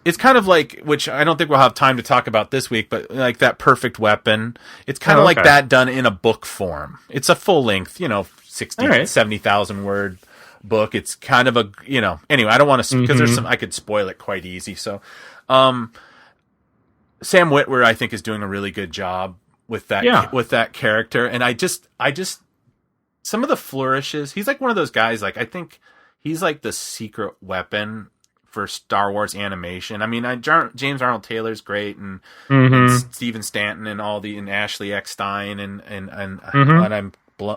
it's kind of like, which I don't think we'll have time to talk about this week, but like that Perfect Weapon. It's kind of like that done in a book form. It's a full length, 60, 70,000 word book. It's kind of a, anyway, I don't want to, because there's I could spoil it quite easy. So, Sam Witwer, I think, is doing a really good job with that character. And I just, some of the flourishes, he's like one of those guys, like, I think, he's like the secret weapon for Star Wars animation. I mean, James Arnold Taylor's great, and Stephen Stanton and Ashley Eckstein and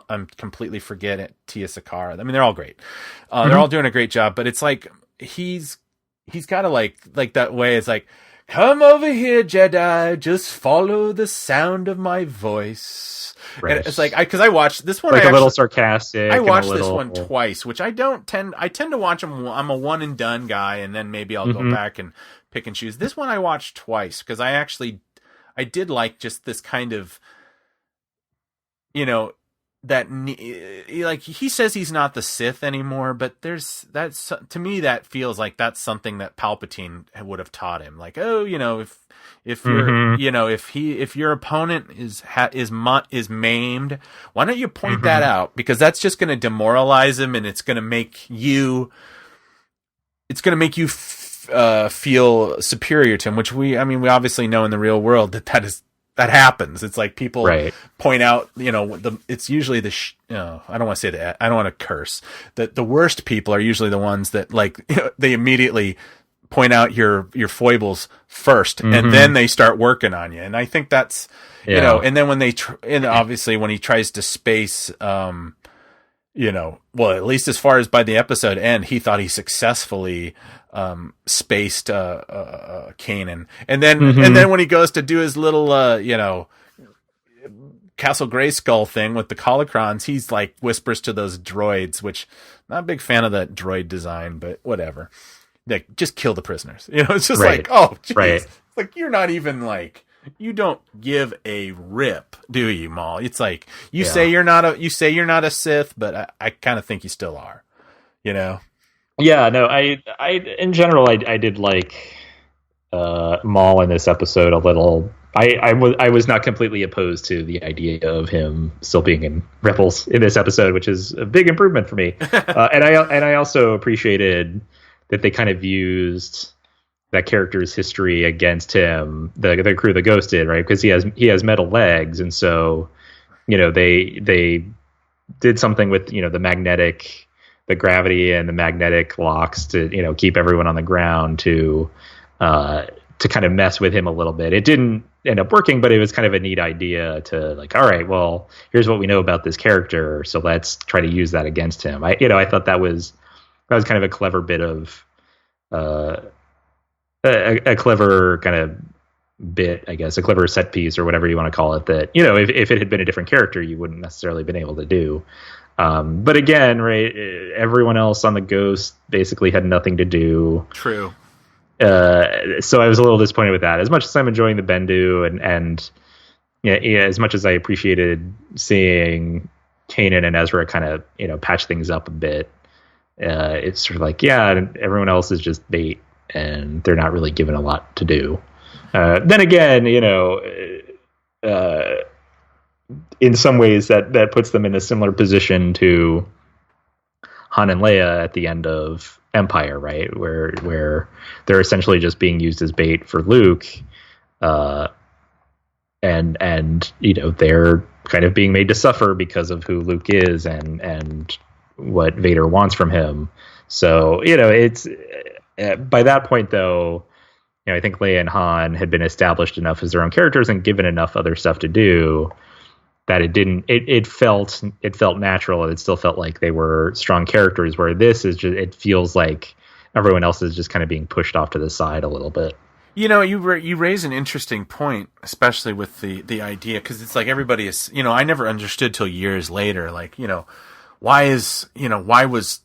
I'm completely forgetting Tia Sakara. I mean, they're all great. They're all doing a great job. But it's like he's got to like that way. It's like, come over here, Jedi. Just follow the sound of my voice. Right. And it's like, because I watched this one, like a little sarcastic. I watched this one twice, which I tend to watch them. I'm a one and done guy, and then maybe I'll go back and pick and choose. This one I watched twice because I did like just this kind of, that, like, he says he's not the Sith anymore, but to me that feels like that's something that Palpatine would have taught him. Like, if you're, if your opponent is maimed, why don't you point that out? Because that's just going to demoralize him, and it's going to make you feel superior to him. Which we obviously know in the real world that happens. It's like people point out, it's usually I don't want to say that. I don't want to curse. That the worst people are usually the ones that, like, they immediately point out your foibles first, and then they start working on you. And I think that's, and then when and obviously when he tries to space, well, at least as far as by the episode end, he thought he successfully spaced Kanan, and then when he goes to do his little Castle Grayskull thing with the holocrons, he's like whispers to those droids, which I'm not a big fan of that droid design, but whatever. Like, just kill the prisoners. It's just like, oh, geez. Like, you're not even like, you don't give a rip, do you, Maul? It's like, you say you're not a Sith, but I kind of think you still are, Yeah, no, I in general, I did like Maul in this episode a little. I was not completely opposed to the idea of him still being in Rebels in this episode, which is a big improvement for me. And I also appreciated that they kind of used that character's history against him, the crew, the Ghost did, right? Because he has metal legs, and so they did something with the gravity and the magnetic locks to keep everyone on the ground to kind of mess with him a little bit. It didn't end up working, but it was kind of a neat idea to, like, all right, well, here's what we know about this character, so let's try to use that against him. I thought that was kind of a clever bit of a clever kind of bit, I guess, a clever set piece or whatever you want to call it, that if it had been a different character, you wouldn't necessarily been able to do. But again, right, everyone else on the Ghost basically had nothing to do. True. So I was a little disappointed with that. As much as I'm enjoying the Bendu and as much as I appreciated seeing Kanan and Ezra kind of patch things up a bit, it's sort of like, everyone else is just bait and they're not really given a lot to do. Then again, in some ways that puts them in a similar position to Han and Leia at the end of Empire, right? Where they're essentially just being used as bait for Luke, and they're kind of being made to suffer because of who Luke is and what Vader wants from him. So it's by that point, though, I think Leia and Han had been established enough as their own characters and given enough other stuff to do that it felt natural, and it still felt like they were strong characters, where this is just, it feels like everyone else is just kind of being pushed off to the side a little bit. You raise an interesting point, especially with the idea, because it's like everybody is, I never understood till years later, like, why was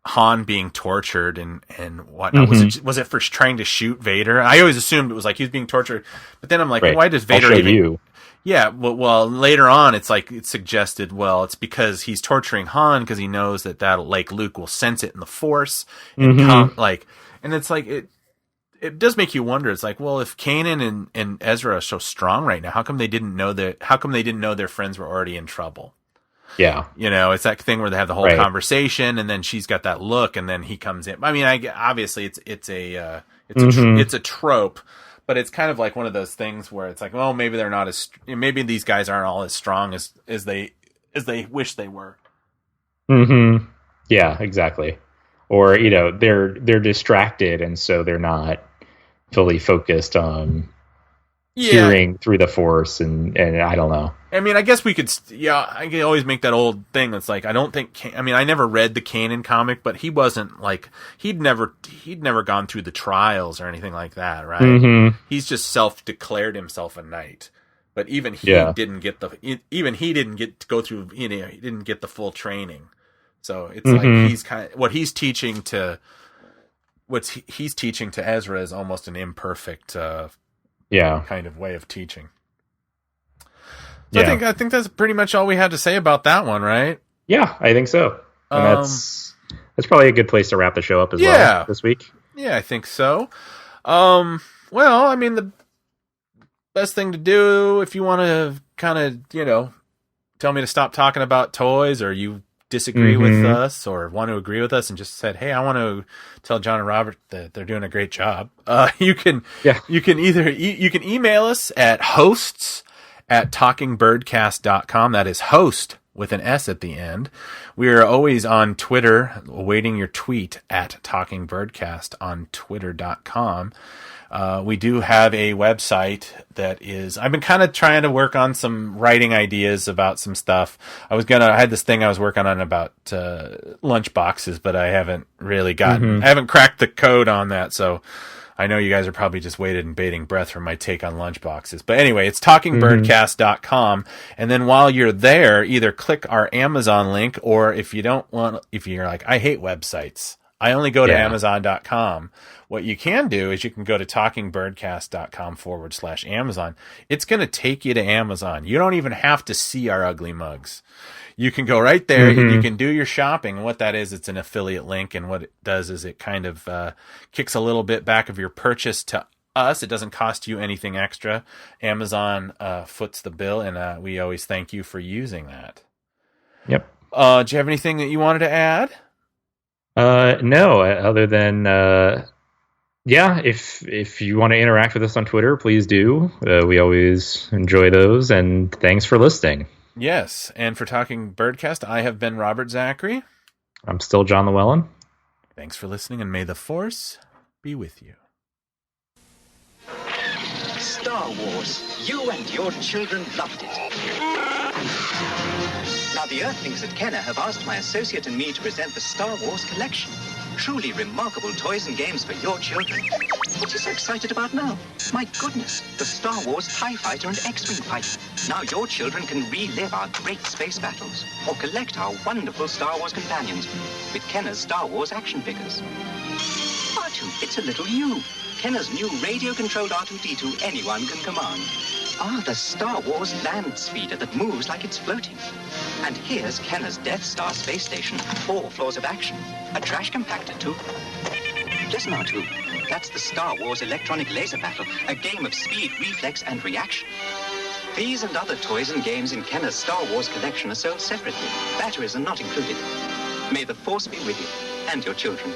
Han being tortured and whatnot? Was it for trying to shoot Vader? I always assumed it was like he was being tortured, but then I'm like, right. Why does Vader I'll show you? Yeah, well, later on, it's like it's suggested. Well, it's because he's torturing Han because he knows that like Luke will sense it in the Force, and and it's like it does make you wonder. It's like, well, if Kanan and Ezra are so strong right now, how come they didn't know their friends were already in trouble? Yeah. It's that thing where they have the whole conversation, and then she's got that look, and then he comes in. I mean, obviously it's a trope, but it's kind of like one of those things where it's like, well, maybe they're not maybe these guys aren't all as strong as they wish they were. Mm-hmm. Yeah, exactly. Or, they're distracted, and so they're not fully focused on hearing through the Force, and I don't know. I mean, I guess we could, I can always make that old thing that's like, I never read the Kanan comic, but he wasn't like, he'd never gone through the trials or anything like that, right? Mm-hmm. He's just self-declared himself a knight. But even he didn't get to go through, he didn't get the full training. So it's like he's kind of, what he's teaching to Ezra is almost an imperfect, kind of way of teaching. So I think that's pretty much all we had to say about that one, right? Yeah, I think so. And that's probably a good place to wrap the show up as well this week. Yeah, I think so. Well, I mean, the best thing to do if you want to kind of, tell me to stop talking about toys, or you disagree with us or want to agree with us and just said, hey, I want to tell John and Robert that they're doing a great job. You can email us at hosts@talkingbirdcast.com. That is host with an S at the end. We are always on Twitter, awaiting your tweet at talkingbirdcast on twitter.com. We do have a website that is, I've been kind of trying to work on some writing ideas about some stuff. I had this thing I was working on about lunch boxes, but I haven't really I haven't cracked the code on that. So I know you guys are probably just waiting and bating breath for my take on lunch boxes. But anyway, it's talkingbirdcast.com. And then while you're there, either click our Amazon link, or if you're like, I hate websites, I only go to Amazon.com. What you can do is you can go to talkingbirdcast.com/Amazon. It's going to take you to Amazon. You don't even have to see our ugly mugs. You can go right there and you can do your shopping. And what that is, it's an affiliate link. And what it does is it kind of kicks a little bit back of your purchase to us. It doesn't cost you anything extra. Amazon foots the bill, and we always thank you for using that. Yep. Do you have anything that you wanted to add? No, other than, if you want to interact with us on Twitter, please do. We always enjoy those, and thanks for listening. Yes, and for Talking Birdcast, I have been Robert Zachary. I'm still John Llewellyn. Thanks for listening, and may the Force be with you. Star Wars. You and your children loved it. Now, the Earthlings at Kenner have asked my associate and me to present the Star Wars collection. Truly remarkable toys and games for your children. What are you so excited about now? My goodness, the Star Wars TIE Fighter and X-Wing fighter. Now your children can relive our great space battles, or collect our wonderful Star Wars companions with Kenner's Star Wars action figures. R2, it's a little you. Kenner's new radio-controlled R2-D2 anyone can command. The Star Wars land speeder that moves like it's floating. And here's Kenner's Death Star space station, 4 floors of action. A trash compactor, too. Listen, R2, that's the Star Wars electronic laser battle, a game of speed, reflex, and reaction. These and other toys and games in Kenner's Star Wars collection are sold separately. Batteries are not included. May the Force be with you and your children.